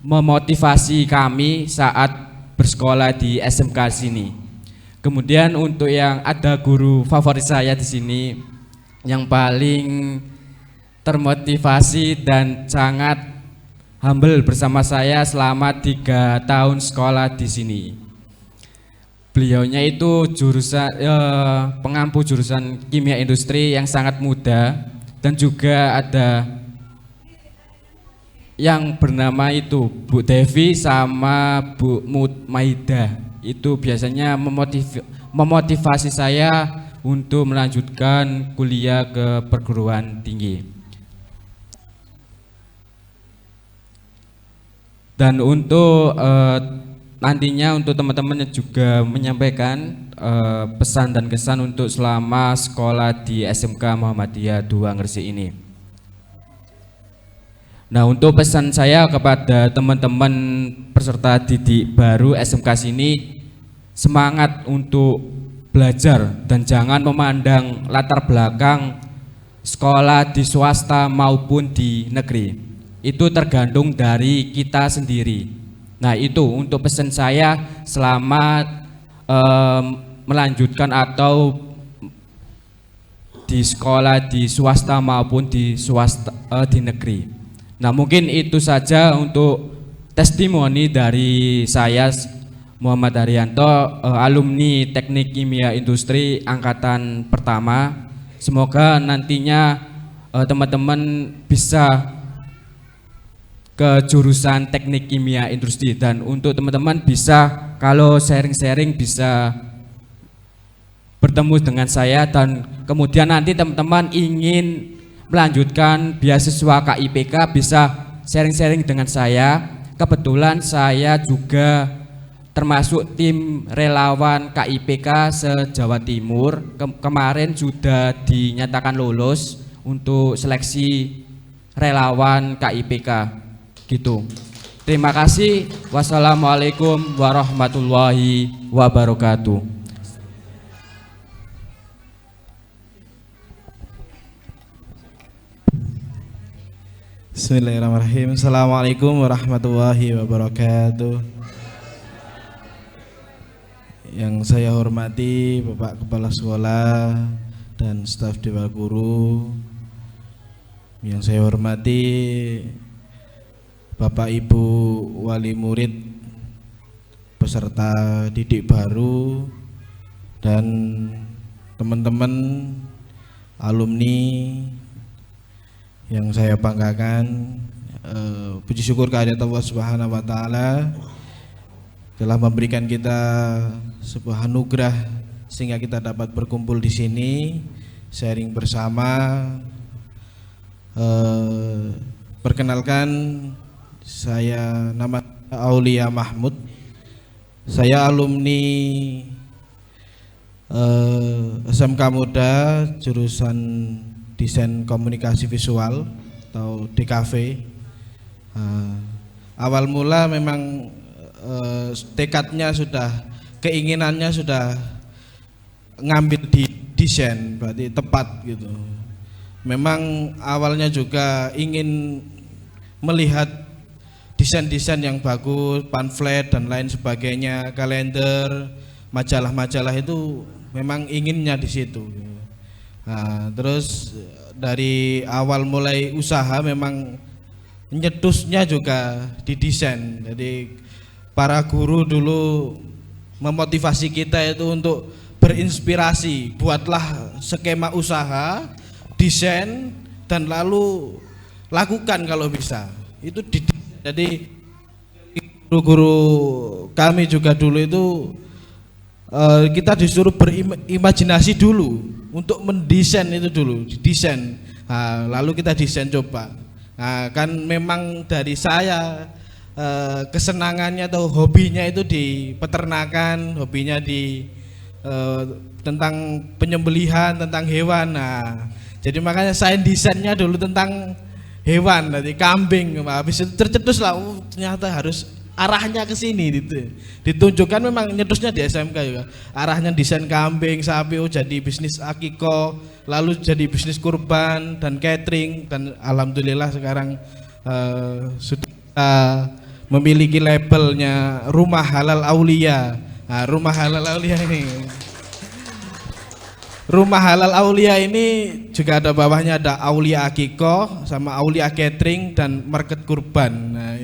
memotivasi kami saat bersekolah di SMK sini. Kemudian untuk yang ada guru favorit saya di sini yang paling termotivasi dan sangat humble bersama saya selama 3 tahun sekolah di sini. Beliaunya itu pengampu jurusan kimia industri yang sangat muda, dan juga ada yang bernama itu Bu Devi sama Bu Maida. Itu biasanya memotivasi saya untuk melanjutkan kuliah ke perguruan tinggi. Dan untuk nantinya untuk teman-teman juga menyampaikan pesan dan kesan untuk selama sekolah di SMK Muhammadiyah 2 Gresik ini. Nah, untuk pesan saya kepada teman-teman peserta didik baru SMK sini, semangat untuk belajar dan jangan memandang latar belakang sekolah di swasta maupun di negeri. Itu tergantung dari kita sendiri. Nah, itu untuk pesan saya selama melanjutkan atau di sekolah di swasta maupun di negeri. Nah, mungkin itu saja untuk testimoni dari saya, Muhammad Haryanto, alumni Teknik Kimia Industri angkatan pertama. Semoga nantinya teman-teman bisa ke jurusan Teknik Kimia Industri, dan untuk teman-teman bisa kalau sharing-sharing bisa bertemu dengan saya, dan kemudian nanti teman-teman ingin melanjutkan beasiswa KIPK bisa sharing-sharing dengan saya. Kebetulan saya juga termasuk tim relawan KIPK se-Jawa Timur. Kemarin sudah dinyatakan lulus untuk seleksi relawan KIPK. Gitu. Terima kasih. Wassalamualaikum warahmatullahi wabarakatuh. Bismillahirrahmanirrahim. Assalamualaikum warahmatullahi wabarakatuh. Yang saya hormati Bapak Kepala Sekolah dan staf Dewan Guru, yang saya hormati Bapak Ibu wali murid, peserta didik baru, dan teman-teman alumni yang saya banggakan. Puji syukur kehadirat Allah Subhanahu wa taala telah memberikan kita sebuah anugerah sehingga kita dapat berkumpul di sini sharing bersama. Perkenalkan, saya nama Aulia Mahmud. Saya alumni SMK Muda jurusan Desain Komunikasi Visual atau DKV. Awal mula memang tekadnya sudah keinginannya sudah ngambil di desain, berarti tepat gitu. Memang awalnya juga ingin melihat desain-desain yang bagus, pamflet dan lain sebagainya, kalender, majalah-majalah itu memang inginnya di situ. Nah, terus dari awal mulai usaha memang nyetusnya juga didesain. Jadi para guru dulu memotivasi kita itu untuk berinspirasi, buatlah skema usaha, desain, dan lalu lakukan kalau bisa. Itu jadi guru-guru kami juga dulu itu kita disuruh berimajinasi dulu untuk mendesain itu dulu, desain. Nah, lalu kita desain coba. Nah, kan memang dari saya kesenangannya atau hobinya itu di peternakan, hobinya di tentang penyembelihan, tentang hewan. Nah, jadi makanya saya desainnya dulu tentang hewan, dari kambing. Habis itu tercetus lah, ternyata harus arahnya ke sini gitu. Ditunjukkan memang nyetusnya di SMK juga. Arahnya desain kambing, sapi, jadi bisnis akiko, lalu jadi bisnis kurban dan catering, dan alhamdulillah sekarang sudah memiliki labelnya Rumah Halal Aulia. Nah, Rumah Halal Aulia ini, Rumah Halal Aulia ini juga ada bawahnya, ada Aulia Akiko sama Aulia Catering dan Market Kurban. Nah,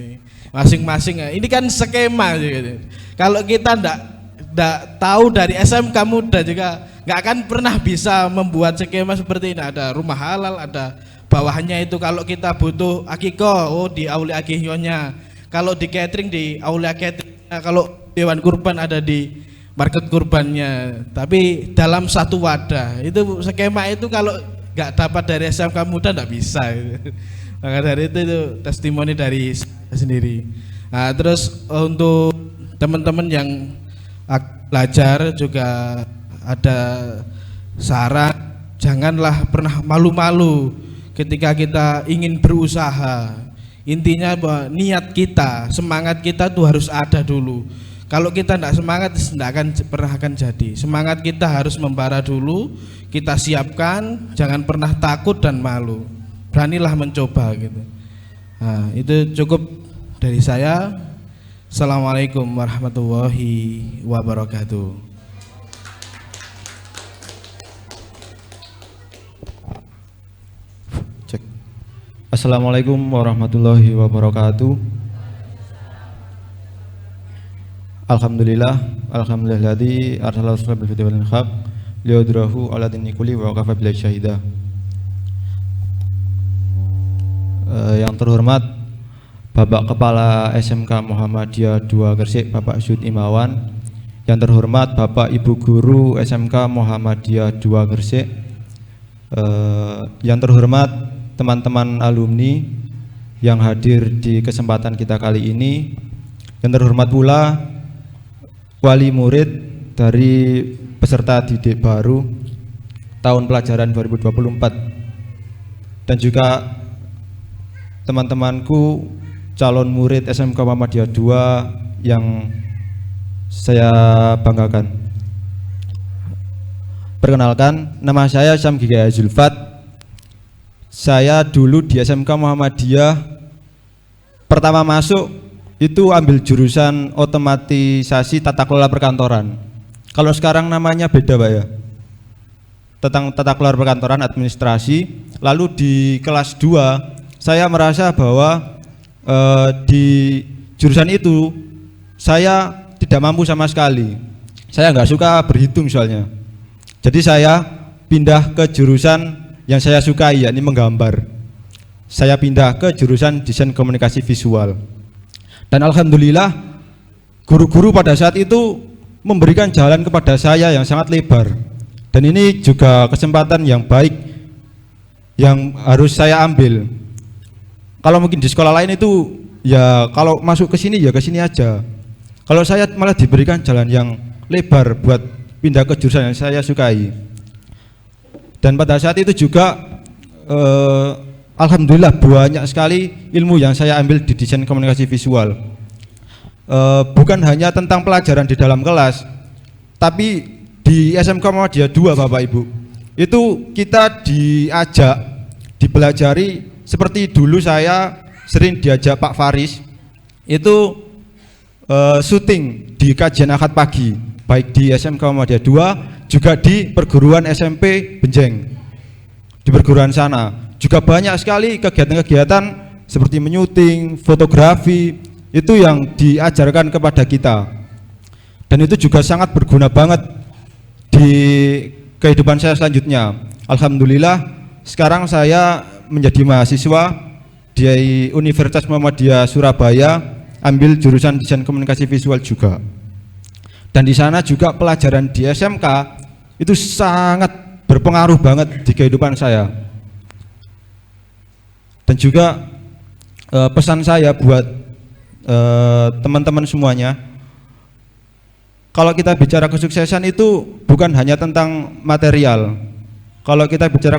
masing-masing ini kan skema gitu. Kalau kita ndak tahu dari SMK Muda juga nggak akan pernah bisa membuat skema seperti ini. Ada rumah halal, ada bawahnya itu kalau kita butuh akiko, oh di Aulia Akikonya. Kalau di catering di Aulia Catering. Kalau hewan kurban ada di market kurbannya. Tapi dalam satu wadah. Itu skema itu kalau nggak dapat dari SMK Muda nggak bisa. Maka dari itu testimoni dari saya sendiri. Nah, terus untuk teman-teman yang belajar juga ada saran, janganlah pernah malu-malu ketika kita ingin berusaha. Intinya bahwa niat kita, semangat kita tuh harus ada dulu. Kalau kita tidak semangat, tidak akan pernah akan jadi. Semangat kita harus membara dulu, kita siapkan, jangan pernah takut dan malu. Beranilah mencoba gitu. Nah, itu cukup dari saya. Assalamualaikum warahmatullahi wabarakatuh. Cek. Assalamualaikum warahmatullahi wabarakatuh. Alhamdulilladzi arsala rasulahu bil huda wal haq liyudhhirahu 'ala dini kulli wa kafa billahi syahida. Yang terhormat Bapak Kepala SMK Muhammadiyah 2 Gresik, Bapak Syud Imawan. Yang terhormat Bapak Ibu Guru SMK Muhammadiyah 2 Gresik. Yang terhormat teman-teman alumni yang hadir di kesempatan kita kali ini. Yang terhormat pula wali murid dari peserta didik baru tahun pelajaran 2024 dan juga teman-temanku calon murid SMK Muhammadiyah 2 yang saya banggakan. Perkenalkan, nama saya Syamgi Gaya Zulfat. Saya dulu di SMK Muhammadiyah pertama masuk itu ambil jurusan otomatisasi tata kelola perkantoran. Kalau sekarang namanya beda, Pak ya. Tentang tata kelola perkantoran, administrasi. Lalu di kelas 2 saya merasa bahwa di jurusan itu saya tidak mampu sama sekali. Saya nggak suka berhitung soalnya. Jadi saya pindah ke jurusan yang saya sukai, yakni menggambar. Saya pindah ke jurusan desain komunikasi visual. Dan alhamdulillah guru-guru pada saat itu memberikan jalan kepada saya yang sangat lebar. Dan ini juga kesempatan yang baik yang harus saya ambil. Kalau mungkin di sekolah lain itu ya kalau masuk ke sini ya ke sini aja. Kalau saya malah diberikan jalan yang lebar buat pindah ke jurusan yang saya sukai. Dan pada saat itu juga alhamdulillah banyak sekali ilmu yang saya ambil di desain komunikasi visual. Bukan hanya tentang pelajaran di dalam kelas, Tapi di SMK Muhammadiyah 2 Bapak Ibu, itu kita diajak, dipelajari seperti dulu saya sering diajak Pak Faris itu syuting di kajian akad pagi, baik di SMK Muhammadiyah 2 juga di perguruan SMP Benjeng. Di perguruan sana juga banyak sekali kegiatan-kegiatan seperti menyuting, fotografi, itu yang diajarkan kepada kita. Dan itu juga sangat berguna banget di kehidupan saya selanjutnya. Alhamdulillah sekarang saya menjadi mahasiswa di Universitas Muhammadiyah Surabaya, ambil jurusan desain komunikasi visual juga. Dan di sana juga pelajaran di SMK itu sangat berpengaruh banget di kehidupan saya. Dan juga pesan saya buat teman-teman semuanya, kalau kita bicara kesuksesan itu bukan hanya tentang material. Kalau kita bicara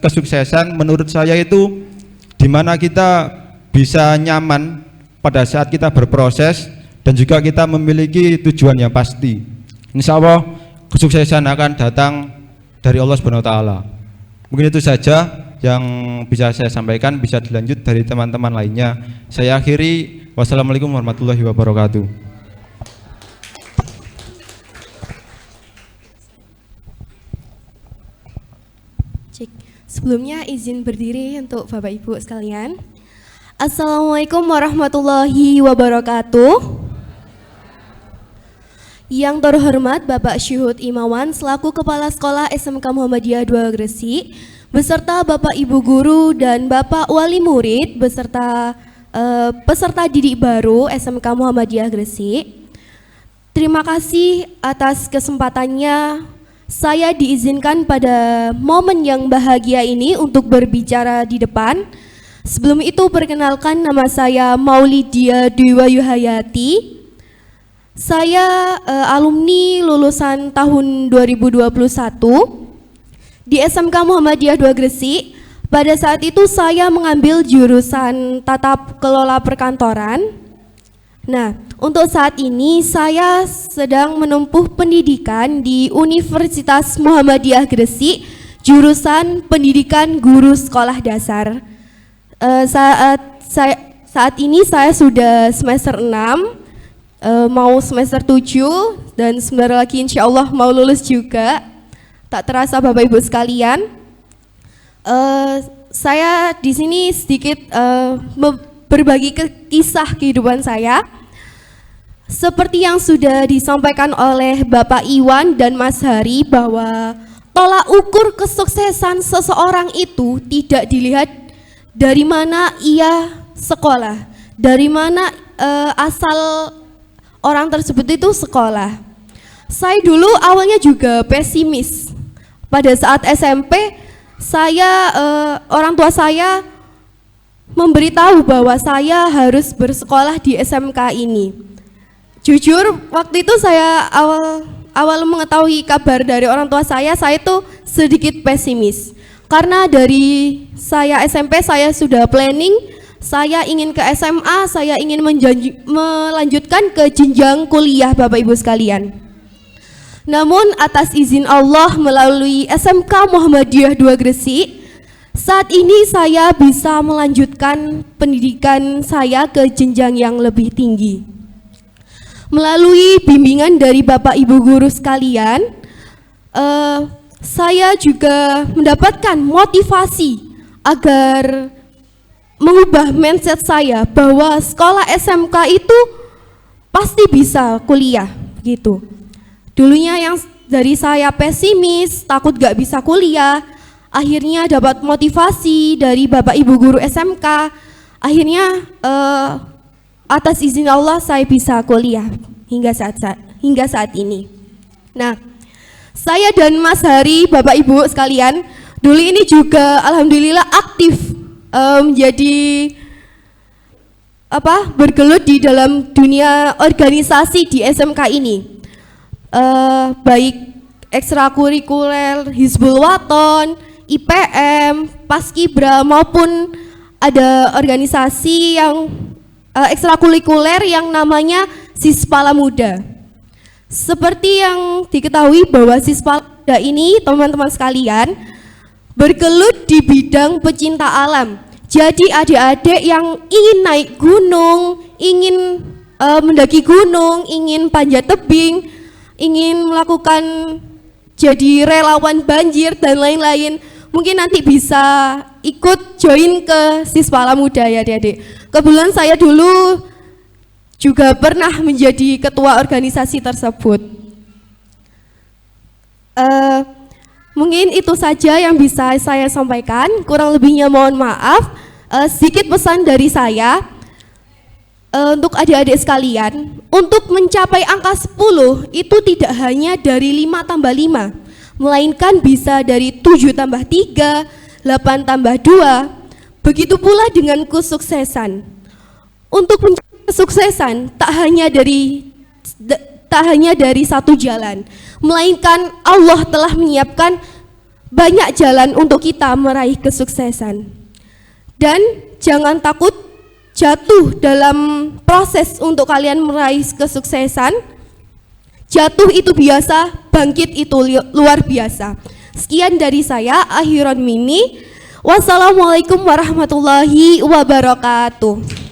kesuksesan, menurut saya itu dimana kita bisa nyaman pada saat kita berproses dan juga kita memiliki tujuan yang pasti. Insya Allah kesuksesan akan datang dari Allah Subhanahu Wa Taala. Mungkin itu saja yang bisa saya sampaikan, bisa dilanjut dari teman-teman lainnya. Saya akhiri, wassalamualaikum warahmatullahi wabarakatuh. Sebelumnya izin berdiri untuk Bapak Ibu sekalian. Assalamualaikum warahmatullahi wabarakatuh. Yang terhormat Bapak Syuhud Imawan selaku Kepala Sekolah SMK Muhammadiyah 2 Gresik, beserta Bapak Ibu Guru dan Bapak Wali Murid beserta peserta didik baru SMK Muhammadiyah Gresik. Terima kasih atas kesempatannya. Saya diizinkan pada momen yang bahagia ini untuk berbicara di depan. Sebelum itu perkenalkan, nama saya Maulidia Dwi Wayu Hayati. Saya alumni lulusan tahun 2021 di SMK Muhammadiyah 2 Gresik. Pada saat itu saya mengambil jurusan Tata Kelola Perkantoran. Nah, untuk saat ini saya sedang menempuh pendidikan di Universitas Muhammadiyah Gresik, jurusan Pendidikan Guru Sekolah Dasar. Saat ini saya sudah semester 6, mau semester 7, dan sebentar lagi insya Allah mau lulus juga. Tak terasa Bapak Ibu sekalian, saya di sini sedikit berbagi kisah kehidupan saya. Seperti yang sudah disampaikan oleh Bapak Iwan dan Mas Hari, bahwa tolak ukur kesuksesan seseorang itu tidak dilihat dari mana ia sekolah, dari mana asal orang tersebut itu sekolah. Saya dulu awalnya juga pesimis. Pada saat SMP, orang tua saya memberitahu bahwa saya harus bersekolah di SMK ini. Jujur, waktu itu saya awal mengetahui kabar dari orang tua saya itu sedikit pesimis. Karena dari saya SMP saya sudah planning, saya ingin ke SMA, saya ingin melanjutkan ke jenjang kuliah Bapak Ibu sekalian. Namun atas izin Allah melalui SMK Muhammadiyah 2 Gresik, saat ini saya bisa melanjutkan pendidikan saya ke jenjang yang lebih tinggi. Melalui bimbingan dari Bapak Ibu Guru sekalian, saya juga mendapatkan motivasi agar mengubah mindset saya bahwa sekolah SMK itu pasti bisa kuliah gitu. Dulunya yang dari saya pesimis, takut gak bisa kuliah, akhirnya dapat motivasi dari Bapak Ibu Guru SMK. Akhirnya atas izin Allah saya bisa kuliah hingga saat ini. Nah, saya dan Mas Hari, Bapak Ibu sekalian, dulu ini juga alhamdulillah aktif menjadi bergelut di dalam dunia organisasi di SMK ini. Baik ekstrakurikuler, Hizbul Waton, IPM, Paskibra, maupun ada organisasi yang ekstrakurikuler yang namanya Sispala Muda. Seperti yang diketahui bahwa siswa muda ini, teman-teman sekalian, bergelut di bidang pecinta alam. Jadi adik-adik yang ingin naik gunung, ingin mendaki gunung, ingin panjat tebing, ingin melakukan jadi relawan banjir dan lain-lain, mungkin nanti bisa ikut join ke Siswa Alam Muda ya adik-adik. Kebetulan saya dulu juga pernah menjadi ketua organisasi tersebut. Mungkin itu saja yang bisa saya sampaikan, kurang lebihnya mohon maaf. Sedikit pesan dari saya untuk adik-adik sekalian, untuk mencapai angka 10 itu tidak hanya dari 5 tambah 5, melainkan bisa dari 7 tambah 3, 8 tambah 2, begitu pula dengan kesuksesan. Untuk mencapai kesuksesan tak hanya dari satu jalan, melainkan Allah telah menyiapkan banyak jalan untuk kita meraih kesuksesan. Dan jangan takut jatuh dalam proses untuk kalian meraih kesuksesan. Jatuh itu biasa, bangkit itu luar biasa. Sekian dari saya, akhiron mini. Wassalamualaikum warahmatullahi wabarakatuh.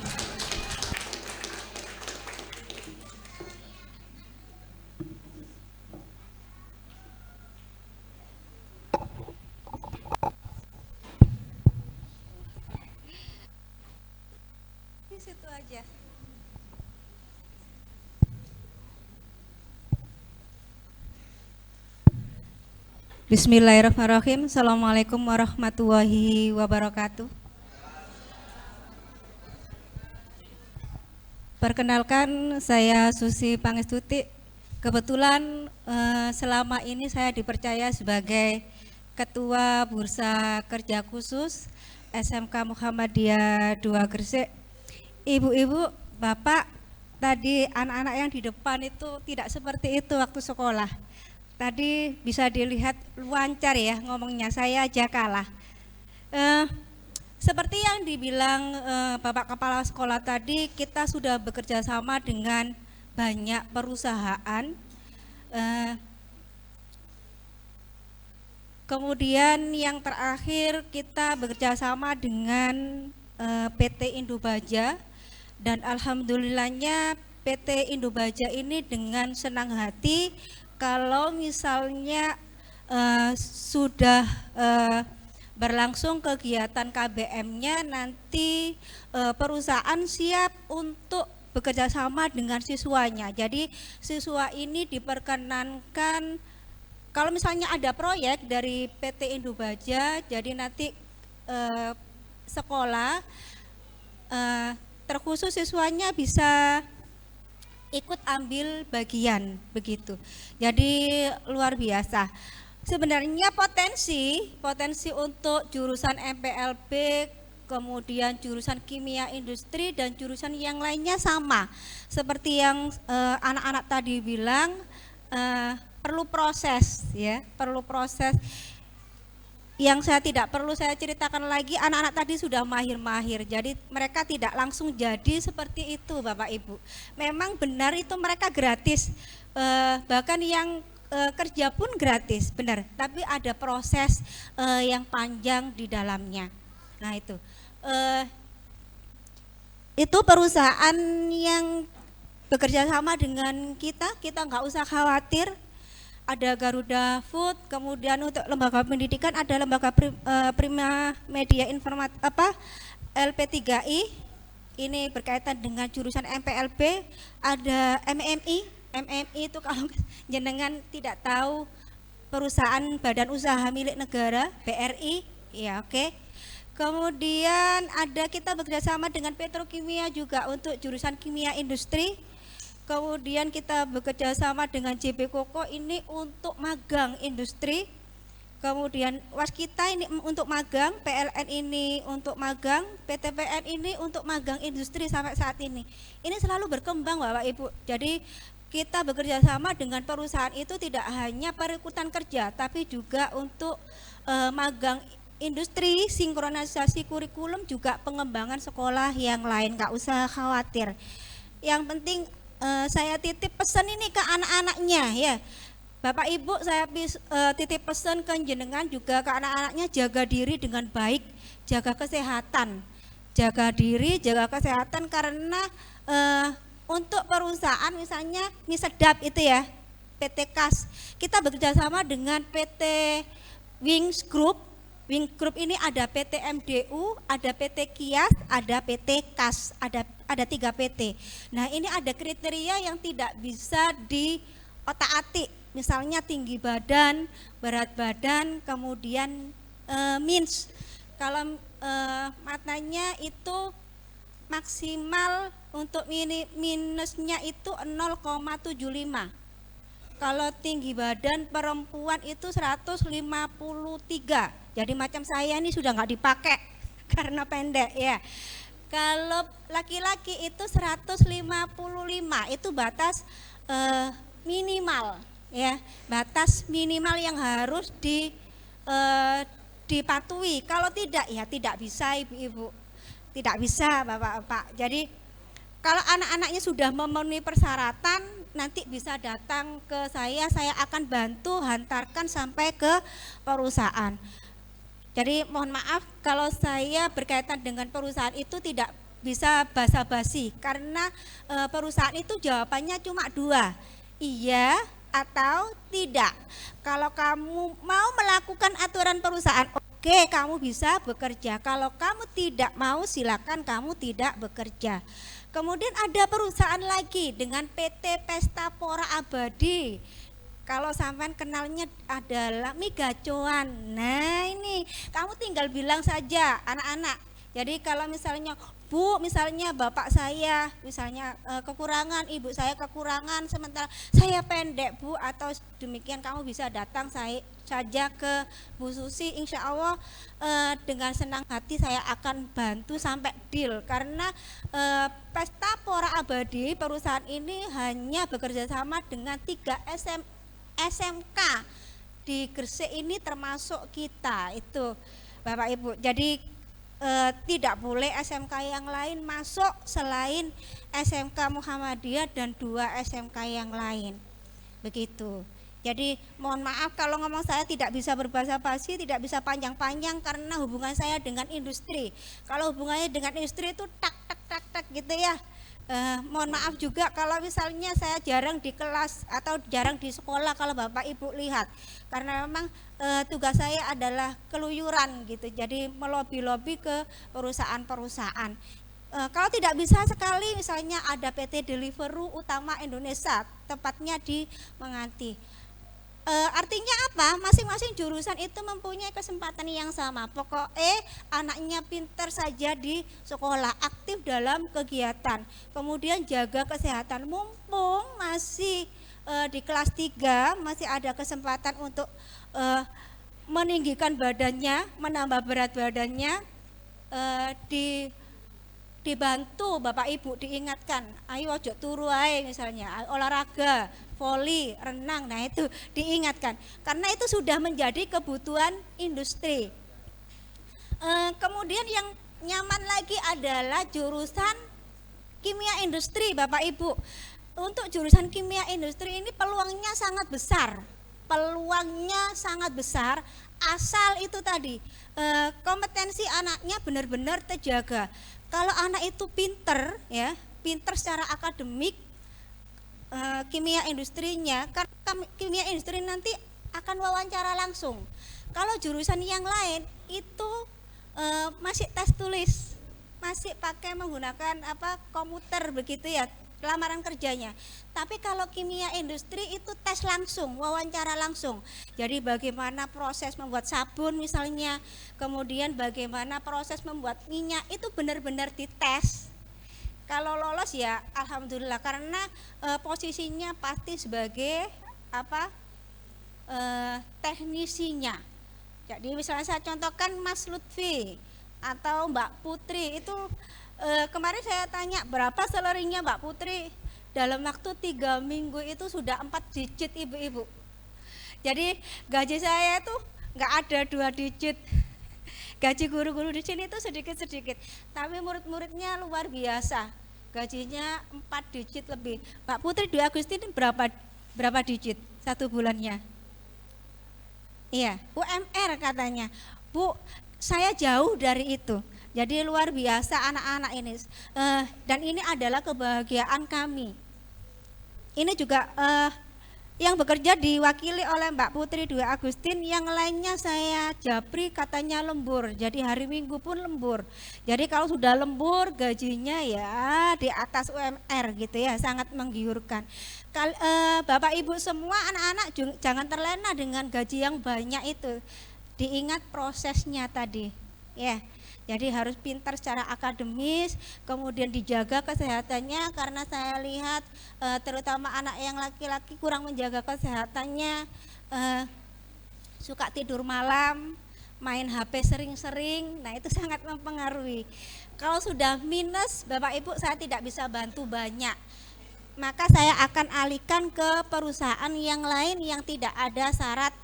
Bismillahirrahmanirrahim. Assalamualaikum warahmatullahi wabarakatuh. Perkenalkan, saya Susi Pangestuti. Kebetulan selama ini saya dipercaya sebagai Ketua Bursa Kerja Khusus SMK Muhammadiyah 2 Gresik. Ibu-ibu, bapak, tadi anak-anak yang di depan itu tidak seperti itu waktu sekolah. Tadi bisa dilihat lancar ya ngomongnya, saya aja kalah. Seperti yang dibilang Bapak Kepala Sekolah tadi, kita sudah bekerja sama dengan banyak perusahaan. Kemudian yang terakhir kita bekerja sama dengan PT Indobaja, dan alhamdulillahnya PT Indobaja ini dengan senang hati kalau misalnya sudah berlangsung kegiatan KBM-nya, nanti perusahaan siap untuk bekerja sama dengan siswanya. Jadi siswa ini diperkenankan kalau misalnya ada proyek dari PT Indobaja, jadi nanti sekolah terkhusus siswanya bisa ikut ambil bagian begitu. Jadi luar biasa. Sebenarnya potensi untuk jurusan MPLB, kemudian jurusan kimia industri dan jurusan yang lainnya sama. Seperti yang anak-anak tadi bilang, perlu proses ya, perlu proses. Yang saya tidak perlu saya ceritakan lagi, anak-anak tadi sudah mahir-mahir, jadi mereka tidak langsung jadi seperti itu Bapak Ibu. Memang benar itu mereka gratis, bahkan yang kerja pun gratis, benar, tapi ada proses yang panjang di dalamnya. Nah itu perusahaan yang bekerja sama dengan kita nggak usah khawatir. Ada Garuda Food, kemudian untuk lembaga pendidikan ada lembaga Prima Media Informatik LP3I, ini berkaitan dengan jurusan MPLB. Ada MMI itu kalau jenengan tidak tahu, perusahaan badan usaha milik negara, BRI, ya oke. Kemudian ada kita bekerjasama dengan Petrokimia juga untuk jurusan kimia industri. Kemudian kita bekerja sama dengan JB Koko ini untuk magang industri. Kemudian Waskita ini untuk magang, PLN ini untuk magang, PTPN ini untuk magang industri sampai saat ini. Ini selalu berkembang Bapak Ibu. Jadi kita bekerja sama dengan perusahaan itu tidak hanya perekrutan kerja, tapi juga untuk magang industri, sinkronisasi kurikulum, juga pengembangan sekolah yang lain. Nggak usah khawatir. Yang penting saya titip pesan ini ke anak-anaknya ya. Bapak Ibu, saya titip pesan ke jenengan juga ke anak-anaknya, jaga diri dengan baik, jaga kesehatan. Jaga diri, jaga kesehatan karena untuk perusahaan misalnya mie sedap itu ya, PT KAS. Kita bekerja sama dengan PT Wings Group. Wings Group ini ada PT MDU, ada PT Kias, ada PT KAS, ada 3 PT. Nah, ini ada kriteria yang tidak bisa diotak-atik. Misalnya tinggi badan, berat badan, kemudian means. Kalau matanya itu maksimal untuk minusnya itu 0,75. Kalau tinggi badan perempuan itu 153. Jadi macam saya ini sudah nggak dipakai karena pendek ya. Kalau laki-laki itu 155, itu batas minimal ya. Batas minimal yang harus dipatuhi. Kalau tidak ya tidak bisa ibu-ibu. Tidak bisa bapak-bapak. Jadi kalau anak-anaknya sudah memenuhi persyaratan, nanti bisa datang ke saya akan bantu hantarkan sampai ke perusahaan. Jadi mohon maaf kalau saya berkaitan dengan perusahaan itu tidak bisa basa-basi, karena perusahaan itu jawabannya cuma 2, iya atau tidak. Kalau kamu mau melakukan aturan perusahaan, oke, kamu bisa bekerja. Kalau kamu tidak mau, silakan kamu tidak bekerja. Kemudian ada perusahaan lagi dengan PT Pesta Pora Abadi. Kalau sampean kenalnya adalah Migacoan. Nah, ini kamu tinggal bilang saja anak-anak. Jadi kalau misalnya Bu, misalnya bapak saya misalnya kekurangan, ibu saya kekurangan, sementara saya pendek Bu, atau demikian, kamu bisa datang saja ke Bu Susi. Insya Allah dengan senang hati saya akan bantu sampai deal. Karena Pesta Pora Abadi perusahaan ini hanya bekerja sama dengan 3 SMK di Gresik ini, termasuk kita itu Bapak Ibu. Jadi tidak boleh SMK yang lain masuk selain SMK Muhammadiyah dan 2 SMK yang lain. Begitu. Jadi mohon maaf kalau ngomong saya tidak bisa berbahasa basi, tidak bisa panjang-panjang karena hubungan saya dengan industri. Kalau hubungannya dengan industri itu tak gitu ya. Mohon maaf juga kalau misalnya saya jarang di kelas atau jarang di sekolah kalau Bapak Ibu lihat, karena memang tugas saya adalah keluyuran gitu, jadi melobi-lobi ke perusahaan-perusahaan. Kalau tidak bisa sekali misalnya ada PT Deliveroo Utama Indonesia, tepatnya di Menganti. Artinya apa? Masing-masing jurusan itu mempunyai kesempatan yang sama. Pokoknya anaknya pintar saja di sekolah, aktif dalam kegiatan, kemudian jaga kesehatan. Mumpung masih di kelas 3 masih ada kesempatan untuk meninggikan badannya, menambah berat badannya, dibantu Bapak Ibu, diingatkan, ayo ojo turu ae misalnya, olahraga, voli, renang, nah itu diingatkan, karena itu sudah menjadi kebutuhan industri. Kemudian yang nyaman lagi adalah jurusan kimia industri Bapak Ibu. Untuk jurusan kimia industri ini peluangnya sangat besar, asal itu tadi kompetensi anaknya benar-benar terjaga. Kalau anak itu pinter ya, pinter secara akademik, kimia industrinya, karena kimia industri nanti akan wawancara langsung. Kalau jurusan yang lain itu masih tes tulis, masih pakai menggunakan komputer begitu ya lamaran kerjanya. Tapi kalau kimia industri itu tes langsung, wawancara langsung. Jadi bagaimana proses membuat sabun misalnya, kemudian bagaimana proses membuat minyak, itu benar-benar dites. Kalau lolos ya alhamdulillah, karena posisinya pasti sebagai teknisinya. Jadi misalnya saya contohkan Mas Lutfi atau Mbak Putri itu, kemarin saya tanya berapa salarinya Mbak Putri, dalam waktu 3 minggu itu sudah 4 digit ibu-ibu. Jadi gaji saya itu nggak ada 2 digit. Gaji guru-guru di sini itu sedikit-sedikit, tapi murid-muridnya luar biasa. gajinya 4 digit lebih. Mbak Putri Dwi Agustin berapa digit satu bulannya? Iya, UMR katanya. Bu, saya jauh dari itu. Jadi luar biasa anak-anak ini. Dan ini adalah kebahagiaan kami. Ini juga yang bekerja diwakili oleh Mbak Putri Dwi Agustin, yang lainnya saya japri katanya lembur. Jadi hari Minggu pun lembur. Jadi kalau sudah lembur gajinya ya di atas UMR gitu ya, sangat menggiurkan. Bapak Ibu semua anak-anak jangan terlena dengan gaji yang banyak itu. Diingat prosesnya tadi. Ya. Jadi harus pintar secara akademis, kemudian dijaga kesehatannya, karena saya lihat terutama anak yang laki-laki kurang menjaga kesehatannya, suka tidur malam, main HP sering-sering, nah itu sangat mempengaruhi. Kalau sudah minus, Bapak Ibu saya tidak bisa bantu banyak, maka saya akan alihkan ke perusahaan yang lain yang tidak ada syarat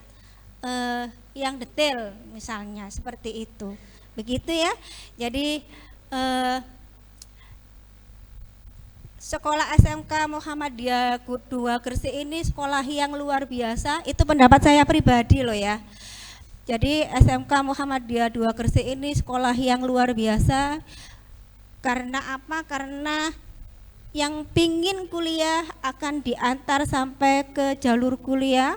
yang detail, misalnya seperti itu. Begitu ya. Jadi sekolah SMK Muhammadiyah 2 Gresik ini sekolah yang luar biasa. Itu pendapat saya pribadi loh ya. Jadi SMK Muhammadiyah 2 Gresik ini sekolah yang luar biasa. Karena apa? Karena yang pingin kuliah akan diantar sampai ke jalur kuliah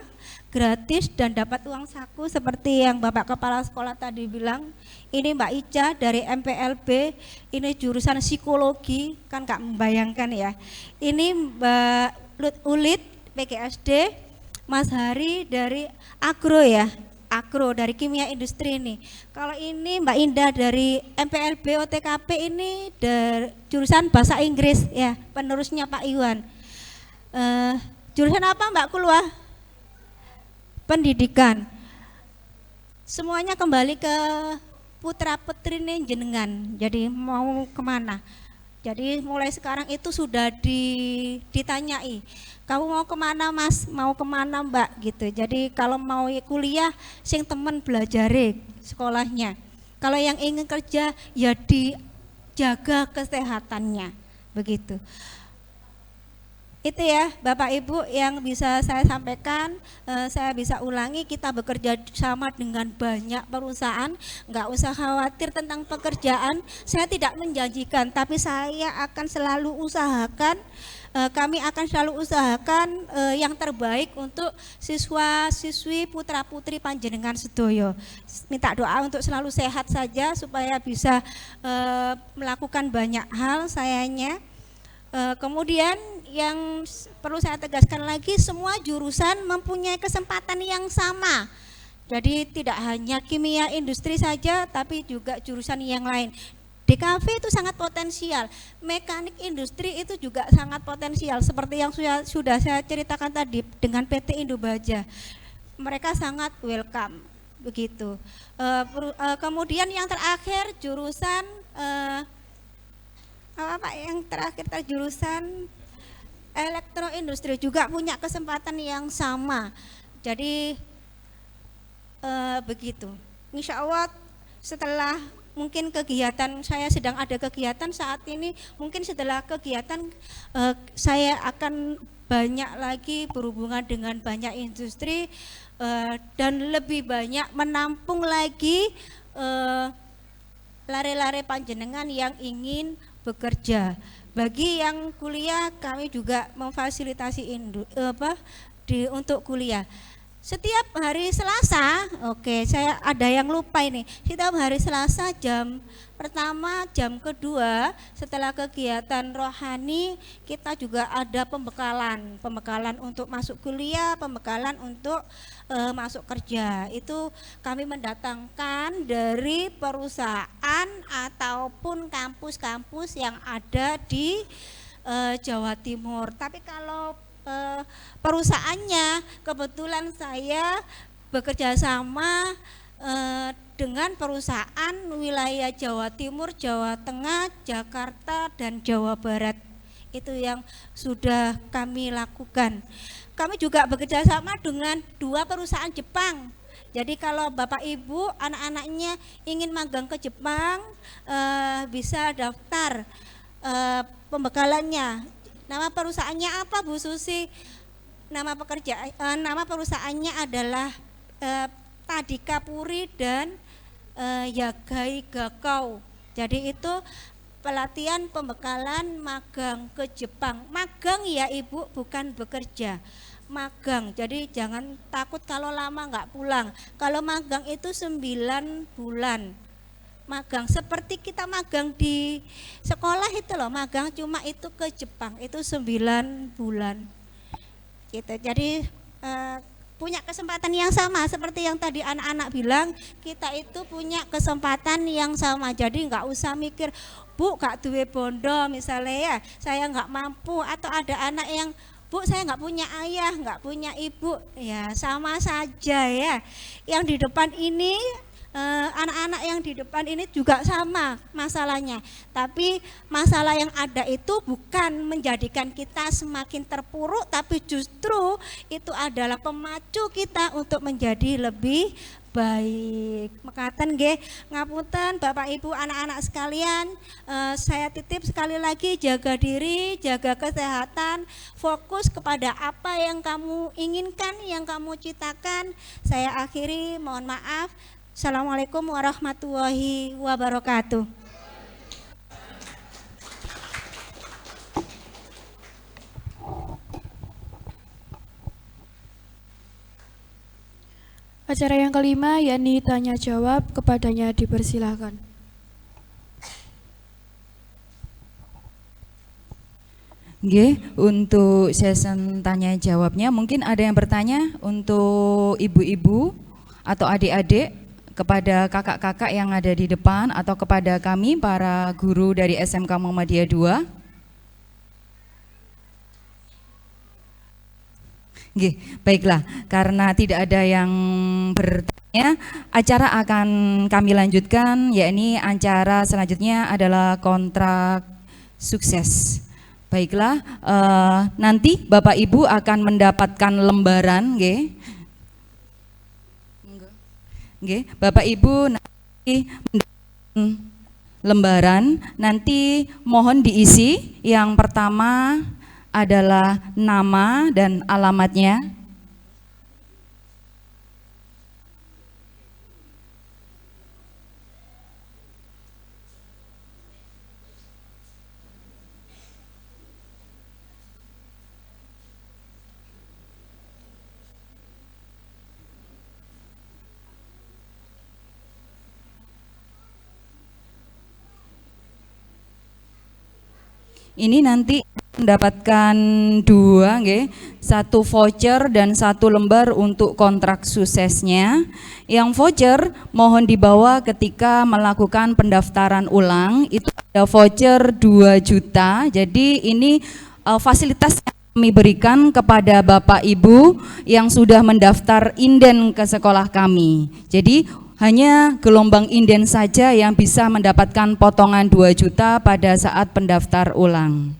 gratis dan dapat uang saku seperti yang Bapak Kepala Sekolah tadi bilang. Ini Mbak Ica dari MPLB, ini jurusan psikologi, kan Kak membayangkan ya. Ini Mbak Ulit PGSD, Mas Hari dari Agro ya, Agro dari kimia industri ini. Kalau ini Mbak Indah dari MPLB OTKP ini dari jurusan bahasa Inggris ya, penerusnya Pak Iwan. Jurusan apa Mbak Kulwa? Pendidikan. Semuanya kembali ke putra putri nih jenengan, jadi mau kemana? Jadi mulai sekarang itu sudah ditanyai, kamu mau kemana Mas, mau kemana Mbak gitu. Jadi kalau mau kuliah, sing temen belajare sekolahnya. Kalau yang ingin kerja ya dijaga kesehatannya, begitu. Itu ya Bapak Ibu yang bisa saya sampaikan, saya bisa ulangi, kita bekerja sama dengan banyak perusahaan, nggak usah khawatir tentang pekerjaan. Saya tidak menjanjikan, tapi saya akan selalu usahakan, kami akan selalu usahakan yang terbaik untuk siswa-siswi putra-putri panjenengan sedoyo. Minta doa untuk selalu sehat saja supaya bisa melakukan banyak hal sayanya. Kemudian yang perlu saya tegaskan lagi, semua jurusan mempunyai kesempatan yang sama. Jadi tidak hanya kimia industri saja, tapi juga jurusan yang lain. DKV itu sangat potensial, mekanik industri itu juga sangat potensial. Seperti yang sudah saya ceritakan tadi dengan PT Indobaja, mereka sangat welcome, begitu. Kemudian yang terakhir jurusan yang terakhir jurusan elektroindustri juga punya kesempatan yang sama. Jadi begitu. Insya Allah setelah mungkin kegiatan, saya sedang ada kegiatan saat ini, mungkin setelah kegiatan saya akan banyak lagi berhubungan dengan banyak industri dan lebih banyak menampung lagi lare-lare panjenengan yang ingin bekerja. Bagi yang kuliah kami juga memfasilitasi untuk kuliah. Setiap hari Selasa, saya ada yang lupa ini. Setiap hari Selasa jam pertama, jam kedua setelah kegiatan rohani kita juga ada pembekalan untuk masuk kuliah, pembekalan untuk masuk kerja. Itu kami mendatangkan dari perusahaan ataupun kampus-kampus yang ada di Jawa Timur. Tapi kalau perusahaannya kebetulan saya bekerja sama dengan perusahaan wilayah Jawa Timur, Jawa Tengah, Jakarta, dan Jawa Barat. Itu yang sudah kami lakukan. Kami juga bekerja sama dengan 2 perusahaan Jepang. Jadi kalau Bapak Ibu anak-anaknya ingin magang ke Jepang bisa daftar pembekalannya. Nama perusahaannya apa Bu Susi? Nama perusahaannya adalah Tadika Puri dan Yagai Gakau. Jadi itu pelatihan pembekalan magang ke Jepang. Magang ya Ibu, bukan bekerja. Magang, jadi jangan takut kalau lama nggak pulang. Kalau magang itu 9 bulan. Magang seperti kita magang di sekolah itu loh, magang cuma itu ke Jepang itu 9 bulan gitu. Jadi punya kesempatan yang sama seperti yang tadi anak-anak bilang, kita itu punya kesempatan yang sama. Jadi nggak usah mikir, Bu gak duwe bondo misalnya ya, saya nggak mampu, atau ada anak yang Bu saya nggak punya ayah, nggak punya ibu, ya sama saja ya. Yang di depan ini anak-anak yang di depan ini juga sama masalahnya, tapi masalah yang ada itu bukan menjadikan kita semakin terpuruk, tapi justru itu adalah pemacu kita untuk menjadi lebih baik. Mekaten nggih, ngapunten Bapak Ibu anak-anak sekalian, saya titip sekali lagi, jaga diri, jaga kesehatan, fokus kepada apa yang kamu inginkan, yang kamu citakan. Saya akhiri, mohon maaf. Assalamualaikum warahmatullahi wabarakatuh. Acara yang kelima yakni tanya jawab, kepadanya dipersilahkan. Nggih, untuk sesi tanya jawabnya mungkin ada yang bertanya untuk ibu-ibu atau adik-adik, kepada kakak-kakak yang ada di depan, atau kepada kami para guru dari SMK Muhammadiyah 2. Nggih, baiklah, karena tidak ada yang bertanya, acara akan kami lanjutkan, yakni acara selanjutnya adalah kontrak sukses. Baiklah, nanti Bapak Ibu akan mendapatkan lembaran, nggih. Nggih, Bapak Ibu nanti lembaran, nanti mohon diisi. Yang pertama adalah nama dan alamatnya. Ini nanti mendapatkan 2, nggih, 1 voucher dan 1 lembar untuk kontrak suksesnya. Yang voucher mohon dibawa ketika melakukan pendaftaran ulang. Itu ada voucher 2 juta. Jadi ini fasilitas yang kami berikan kepada Bapak Ibu yang sudah mendaftar inden ke sekolah kami. Jadi hanya gelombang inden saja yang bisa mendapatkan potongan 2 juta pada saat pendaftar ulang.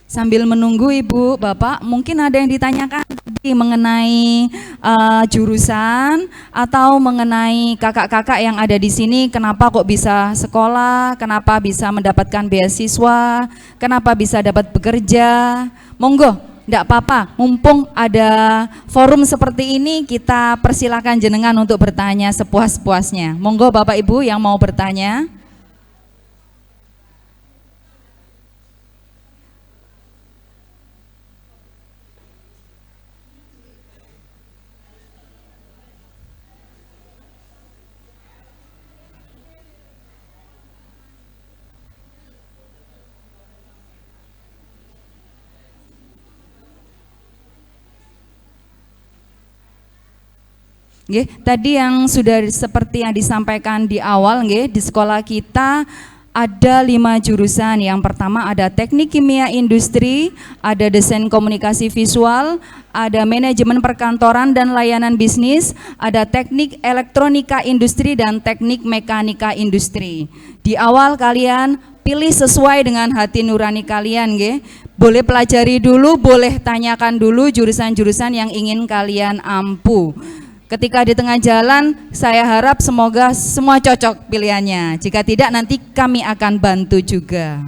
Sambil menunggu Ibu, Bapak, mungkin ada yang ditanyakan tadi mengenai jurusan atau mengenai kakak-kakak yang ada di sini, kenapa kok bisa sekolah, kenapa bisa mendapatkan beasiswa, kenapa bisa dapat bekerja. Monggo, enggak apa-apa, mumpung ada forum seperti ini, kita persilakan jenengan untuk bertanya sepuas-puasnya. Monggo Bapak Ibu yang mau bertanya. Nggih, tadi yang sudah seperti yang disampaikan di awal nggih, di sekolah kita ada 5 jurusan. Yang pertama ada Teknik Kimia Industri, ada Desain Komunikasi Visual, ada Manajemen Perkantoran dan Layanan Bisnis, ada Teknik Elektronika Industri dan Teknik Mekanika Industri. Di awal kalian pilih sesuai dengan hati nurani kalian nggih. Boleh pelajari dulu, boleh tanyakan dulu jurusan-jurusan yang ingin kalian ampu. Ketika di tengah jalan, saya harap semoga semua cocok pilihannya. Jika tidak, nanti kami akan bantu juga.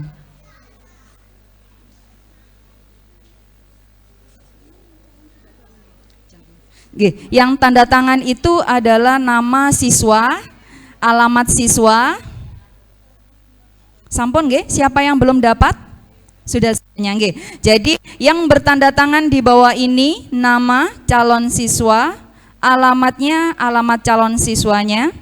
Oke, yang tanda tangan itu adalah nama siswa, alamat siswa. Sampun nggih, siapa yang belum dapat? Sudah semuanya nggih. Jadi yang bertanda tangan di bawah ini nama calon siswa, alamatnya, alamat calon siswanya,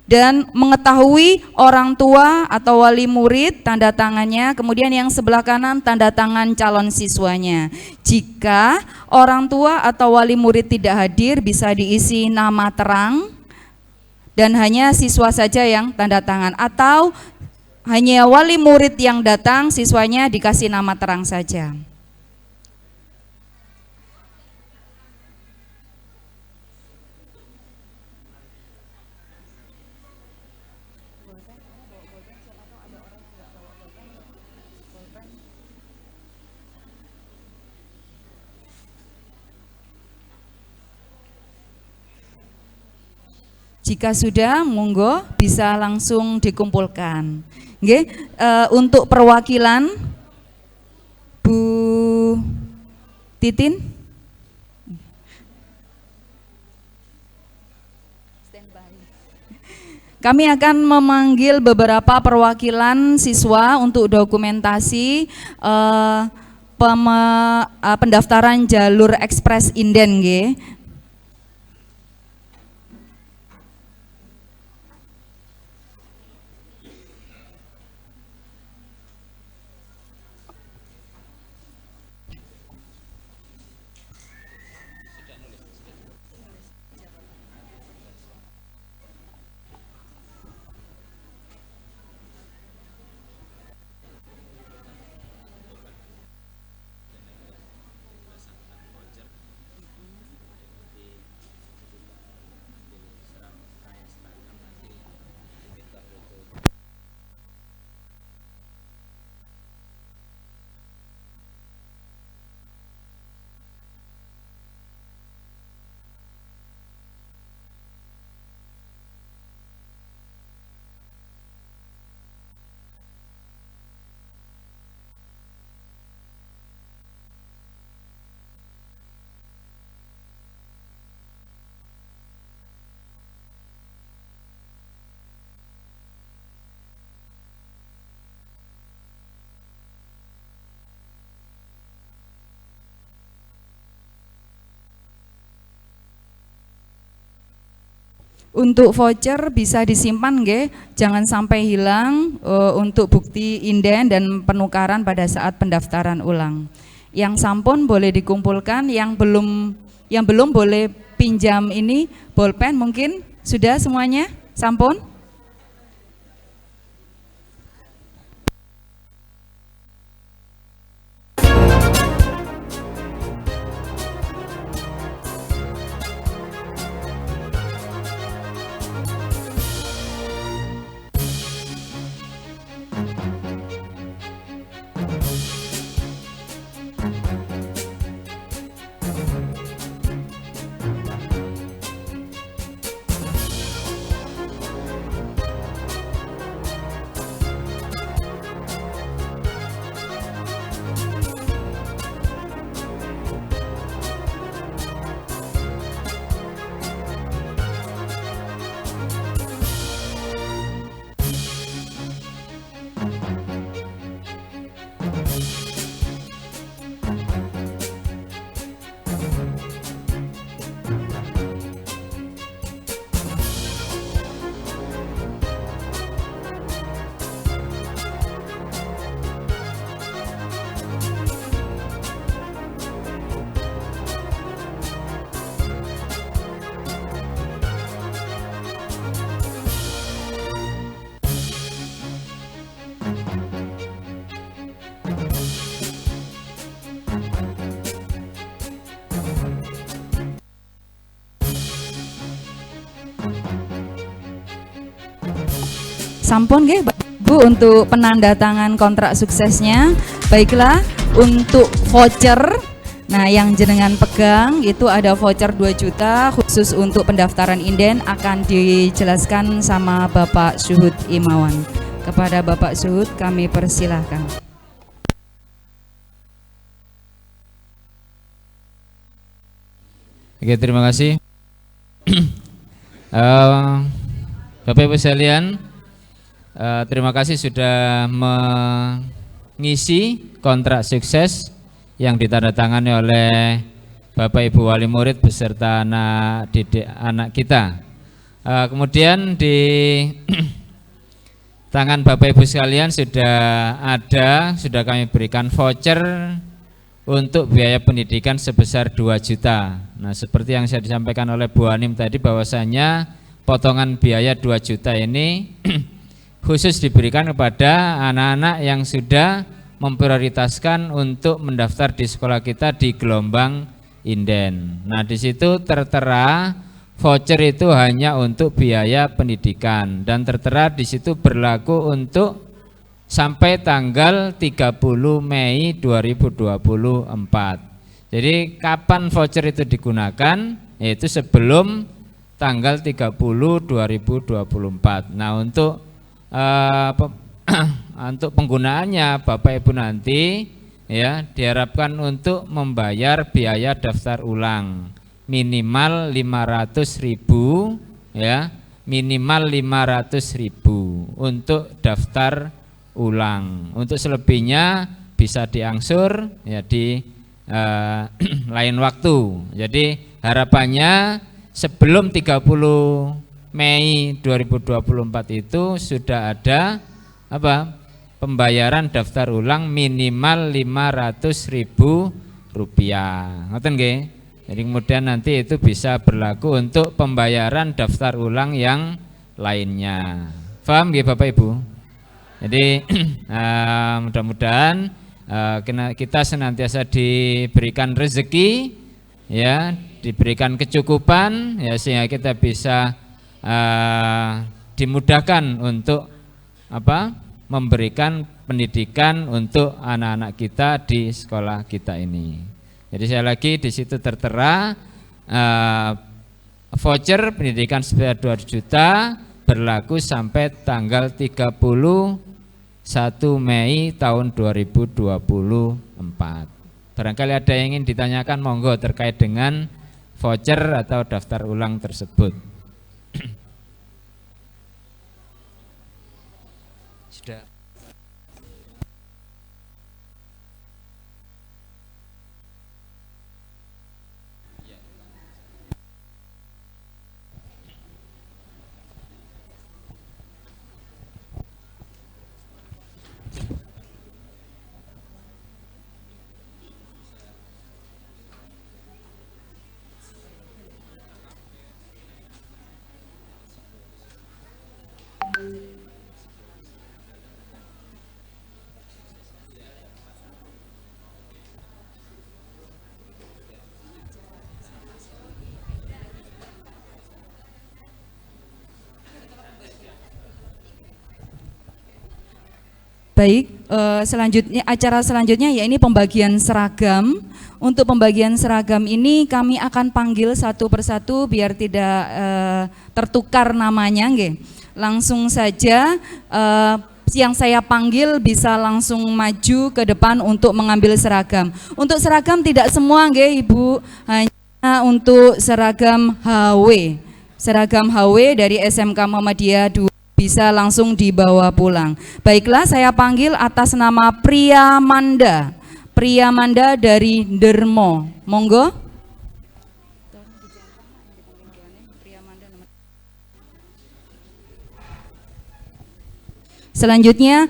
dan mengetahui orang tua atau wali murid tanda tangannya. Kemudian yang sebelah kanan tanda tangan calon siswanya. Jika orang tua atau wali murid tidak hadir, bisa diisi nama terang dan hanya siswa saja yang tanda tangan, atau hanya wali murid yang datang, siswanya dikasih nama terang saja. Jika sudah, monggo bisa langsung dikumpulkan. Nggih, untuk perwakilan Bu Titin. Kami akan memanggil beberapa perwakilan siswa untuk dokumentasi pendaftaran jalur ekspres inden nggih. Untuk voucher bisa disimpan nggih, jangan sampai hilang untuk bukti inden dan penukaran pada saat pendaftaran ulang. Yang sampun boleh dikumpulkan, yang belum boleh pinjam ini bolpen mungkin sudah semuanya sampun? sampun nggih Bu untuk penandatangan kontrak suksesnya. Baiklah, untuk voucher, nah yang jenengan pegang itu ada voucher 2 juta khusus untuk pendaftaran inden, akan dijelaskan sama Bapak Syuhud Imawan. Kepada Bapak Syuhud kami persilahkan. Oke, terima kasih. Bapak Ibu sekalian, terima kasih sudah mengisi kontrak sukses yang ditandatangani oleh Bapak Ibu wali murid beserta anak didik anak kita. Kemudian di tangan Bapak Ibu sekalian sudah kami berikan voucher untuk biaya pendidikan sebesar 2 juta. Nah, seperti yang saya disampaikan oleh Bu Anim tadi, bahwasanya potongan biaya 2 juta ini khusus diberikan kepada anak-anak yang sudah memprioritaskan untuk mendaftar di sekolah kita di gelombang inden. Nah, di situ tertera voucher itu hanya untuk biaya pendidikan dan tertera di situ berlaku untuk sampai tanggal 30 Mei 2024. Jadi kapan voucher itu digunakan? Yaitu sebelum tanggal 30 2024. Nah, untuk untuk penggunaannya Bapak Ibu nanti ya diharapkan untuk membayar biaya daftar ulang minimal 500.000 ya, minimal 500.000 untuk daftar ulang. Untuk selebihnya bisa diangsur ya di lain waktu. Jadi harapannya sebelum 30 Mei 2024 itu sudah ada pembayaran daftar ulang minimal 500.000 rupiah. Ngoten nggih? Jadi kemudian nanti itu bisa berlaku untuk pembayaran daftar ulang yang lainnya. Paham nggih Bapak Ibu? Jadi mudah-mudahan kita senantiasa diberikan rezeki ya, diberikan kecukupan ya, sehingga kita bisa dimudahkan untuk memberikan pendidikan untuk anak-anak kita di sekolah kita ini. Jadi sekali lagi di situ tertera voucher pendidikan sebesar 2 juta berlaku sampai tanggal 31 Mei tahun 2024. Barangkali ada yang ingin ditanyakan, monggo terkait dengan voucher atau daftar ulang tersebut. Sudah. Baik, selanjutnya acara selanjutnya ya ini pembagian seragam. Untuk pembagian seragam ini kami akan panggil satu persatu biar tidak tertukar namanya, nggih. Langsung saja yang saya panggil bisa langsung maju ke depan untuk mengambil seragam. Untuk seragam tidak semua, nggih Ibu, hanya untuk seragam HW. Seragam HW dari SMK Muhammadiyah 2 bisa langsung dibawa pulang. Baiklah, saya panggil atas nama Priyamanda. Priyamanda dari Dermo. Monggo. Selanjutnya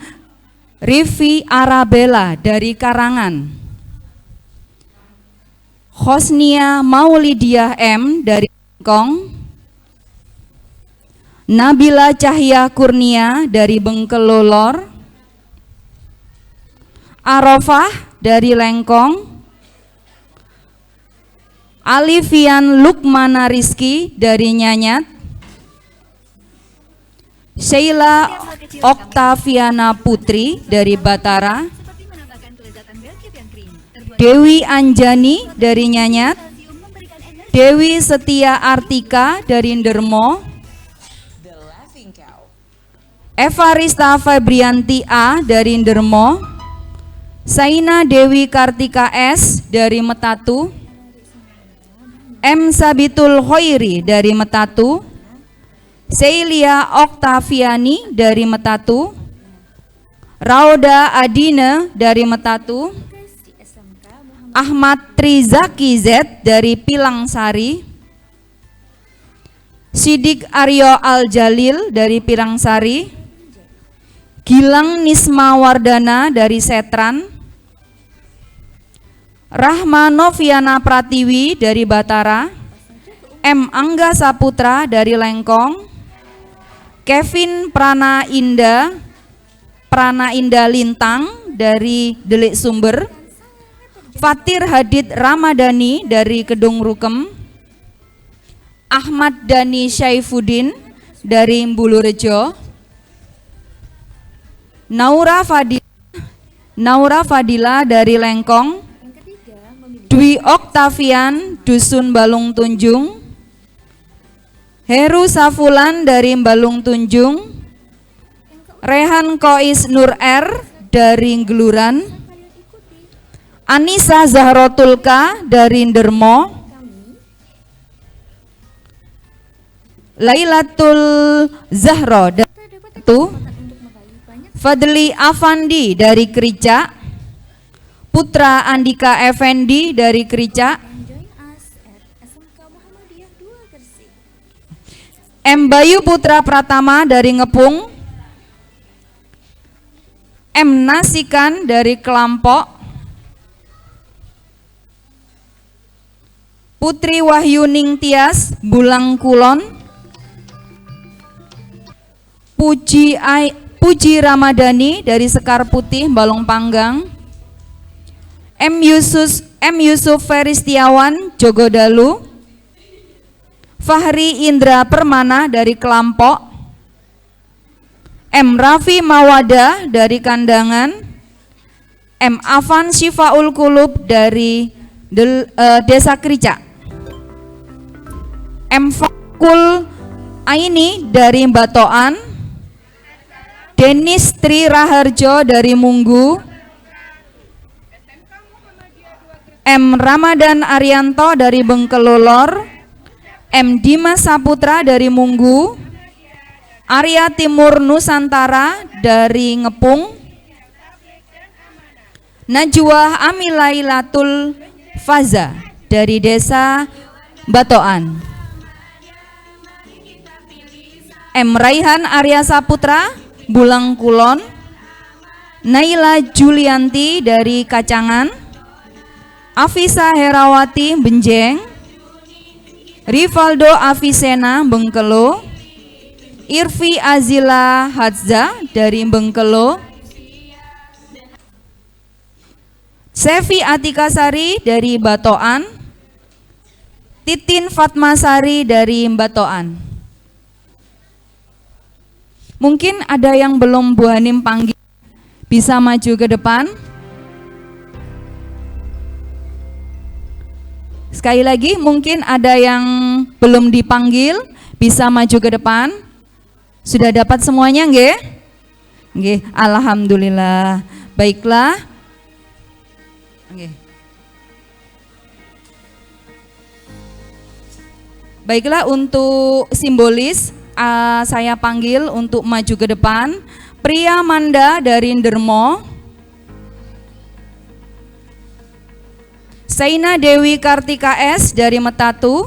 Rivi Arabella dari Karangan. Hosnia Maulidiah M dari Hongkong. Nabila Cahya Kurnia dari Bengkelolor. Arafah dari Lengkong. Alifian Lukmana Rizki dari Nyanyat. Sheila Oktaviana Putri dari Batara, Dewi Anjani dari Nyanyat, Dewi Setia Artika dari Ndermo, Evarista Febrianti A dari Ndermo, Saina Dewi Kartika S dari Metatu, M Sabitul Khairi dari Metatu, Seilia Oktaviani dari Metatu, Rauda Adina dari Metatu, Ahmad Trizaki Z dari Pilangsari, Sidik Aryo Al-Jalil dari Pilangsari, Gilang Nisma Wardana dari Setran, Rahma Noviana Pratiwi dari Batara, M Angga Saputra dari Lengkong, Kevin Prana Indah Lintang dari Delik Sumber, Fatir Hadid Ramadhani dari Kedung Rukem, Ahmad Dhani Syaifuddin dari Mbulurejo, Naura Fadila dari Lengkong, Dwi Oktavian Dusun Balung Tunjung, Heru Safulan dari Balung Tunjung, Rehan Kois Nur R dari Geluran, Anissa Zahrotulka dari Ndermo, Lailatul Zahro dari Fadli Afandi dari Krica, Putra Andika Effendi dari Krica, M Bayu Putra Pratama dari Ngepung, M Nasikan dari Kelampok, Putri Wahyuning Tias Bulang Kulon, Puji Ramadhani dari Sekar Putih Balong Panggang, M Yusuf Feristiawan Jogodalu, Fahri Indra Permana dari Kelampok, M Raffi Mawada dari Kandangan, M Afan Syifaul Kulub dari Desa Krica, M Fakul Aini dari Batoan, Denis Tri Raharjo dari Munggu, M Ramadan Arianto dari Bengkelolor, M Dimas Saputra dari Munggu, Arya Timur Nusantara dari Ngepung, Najwa Amilailatul Faza dari Desa Batoan, M Raihan Arya Saputra Bulang Kulon, Naila Julianti dari Kacangan, Afisa Herawati Benjeng, Rivaldo Avisena Bengkelo, Irfi Azila Hadza dari Bengkelo, Sevi Atikasari dari Batoan, Titin Fatmasari dari Batoan. Mungkin ada yang belum Bu Hanim panggil, bisa maju ke depan. Sekali lagi, mungkin ada yang belum dipanggil, bisa maju ke depan. Sudah dapat semuanya nggih? Nggih, alhamdulillah. Baiklah. Nggih. Baiklah, untuk simbolis saya panggil untuk maju ke depan Pria Manda dari Ndermo, Saina Dewi Kartika S dari Metatu,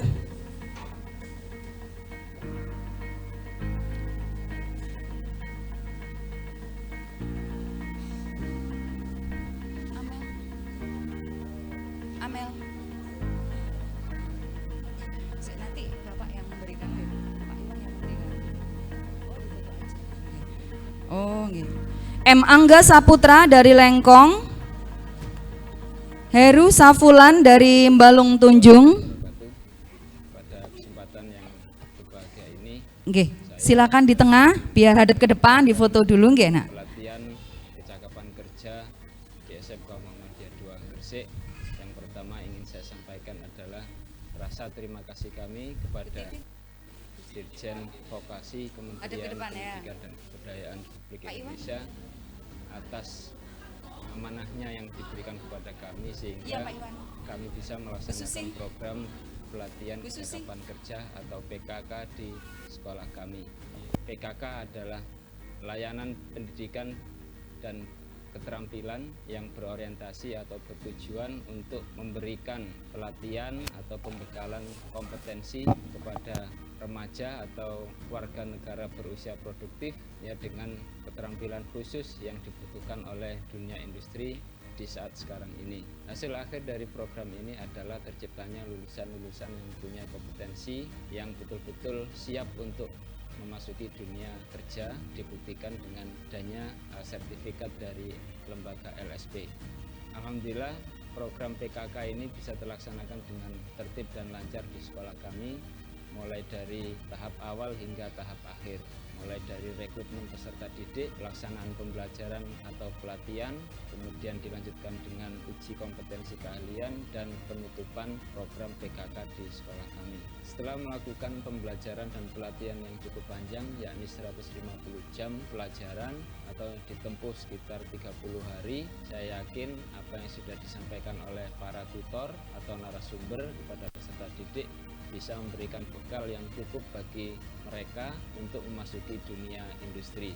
Amel. Nanti Bapak yang memberikan, Pak Iwan yang memberikan. Oh, gitu. M Angga Saputra dari Lengkong, Heru Safulan dari Balung Tunjung. Pada kesempatan yang berbahagia ini, Nggih, Silakan di tengah, biar hadap ke depan, difoto dulu nggih, Nak. Pelatihan kecakapan kerja di SMK Muhammadiyah 2 Gresik. Yang pertama ingin saya sampaikan adalah rasa terima kasih kami kepada Dirjen Vokasi Kementerian Pendidikan dan Kebudayaan Republik Indonesia atas amanahnya yang diberikan kepada kami sehingga kami bisa melaksanakan program pelatihan kecakapan kerja atau PKK di sekolah kami. PKK adalah layanan pendidikan dan keterampilan yang berorientasi atau bertujuan untuk memberikan pelatihan atau pembekalan kompetensi kepada remaja atau warga negara berusia produktif ya dengan keterampilan khusus yang dibutuhkan oleh dunia industri di saat sekarang ini. Hasil akhir dari program ini adalah terciptanya lulusan-lulusan yang punya kompetensi yang betul-betul siap untuk memasuki dunia kerja, dibuktikan dengan adanya sertifikat dari lembaga LSP. Alhamdulillah program PKK ini bisa terlaksanakan dengan tertib dan lancar di sekolah kami, mulai dari tahap awal hingga tahap akhir, mulai dari rekrutmen peserta didik, pelaksanaan pembelajaran atau pelatihan, kemudian dilanjutkan dengan uji kompetensi keahlian dan penutupan program PKK di sekolah kami. Setelah melakukan pembelajaran dan pelatihan yang cukup panjang, yakni 150 jam pelajaran atau ditempuh sekitar 30 hari, saya yakin apa yang sudah disampaikan oleh para tutor atau narasumber kepada peserta didik bisa memberikan bekal yang cukup bagi mereka untuk memasuki dunia industri.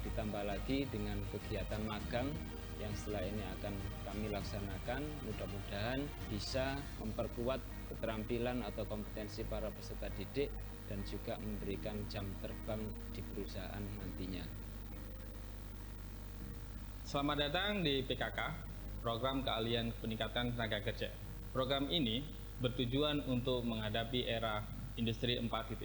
Ditambah lagi dengan kegiatan magang yang setelah ini akan kami laksanakan, mudah-mudahan bisa memperkuat keterampilan atau kompetensi para peserta didik dan juga memberikan jam terbang di perusahaan nantinya. Selamat datang di PKK, Program Keahlian Peningkatan Tenaga Kerja. Program ini bertujuan untuk menghadapi era Industri 4.1.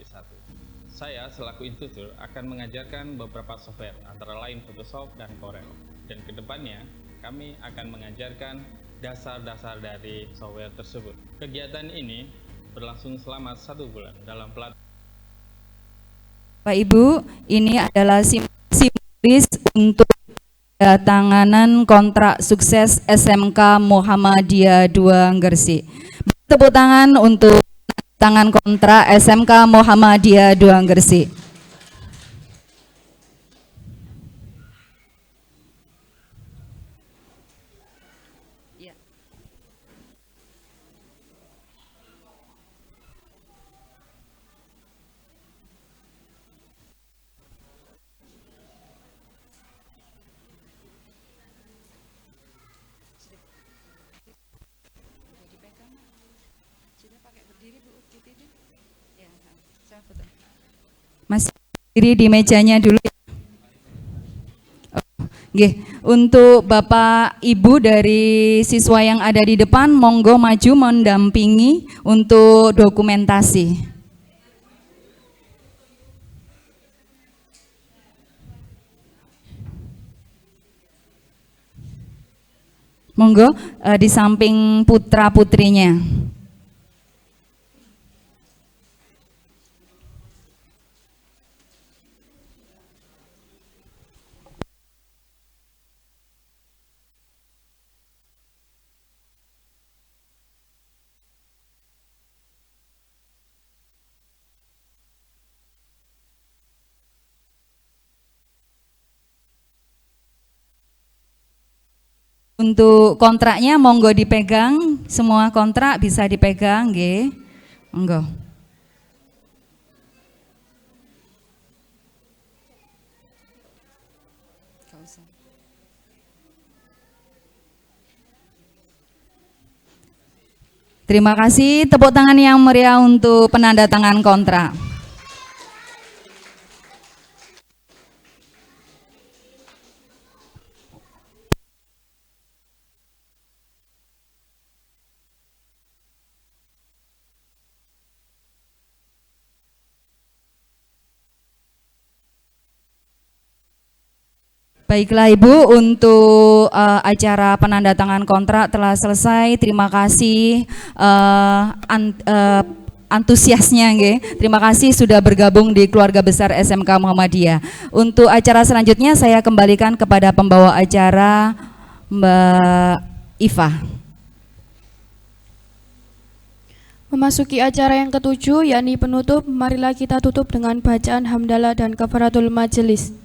Saya selaku instruktur akan mengajarkan beberapa software, antara lain Photoshop dan Corel. Dan kedepannya kami akan mengajarkan dasar-dasar dari software tersebut. Kegiatan ini berlangsung selama 1 bulan dalam pelatihan. Pak Ibu, ini adalah simbolis untuk tanganan kontrak sukses SMK Muhammadiyah 2 Gresik. Tepuk tangan untuk tangan kontrak SMK Muhammadiyah 2 Gresik. Mas diri di mejanya dulu. Oke, untuk Bapak Ibu dari siswa yang ada di depan, monggo maju mendampingi untuk dokumentasi. Monggo di samping putra-putrinya. Untuk kontraknya monggo dipegang, semua kontrak bisa dipegang, nggih. Monggo. Terima kasih, tepuk tangan yang meriah untuk penandatangan kontrak. Baiklah Ibu, untuk acara penandatangan kontrak telah selesai. Terima kasih antusiasnya nggih. Terima kasih sudah bergabung di keluarga besar SMK Muhammadiyah. Untuk acara selanjutnya saya kembalikan kepada pembawa acara Mbak Iva. Memasuki acara yang ketujuh, yakni penutup, marilah kita tutup dengan bacaan hamdalah dan kafaratul majelis.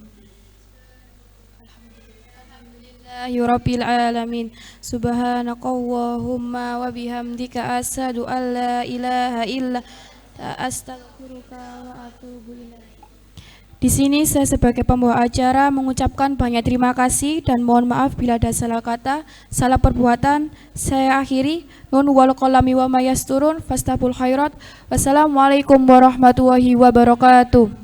Alhamdulillahirabbil alamin. Subhanakallahumma wa bihamdika asyhadu an la ilaha illa anta astaghfiruka wa atubu ilaik. Di sini saya sebagai pembawa acara mengucapkan banyak terima kasih dan mohon maaf bila ada salah kata, salah perbuatan. Saya akhiri. Nun wal qalami wa mayasturun fastabul khairat. Wassalamualaikum warahmatullahi wabarakatuh.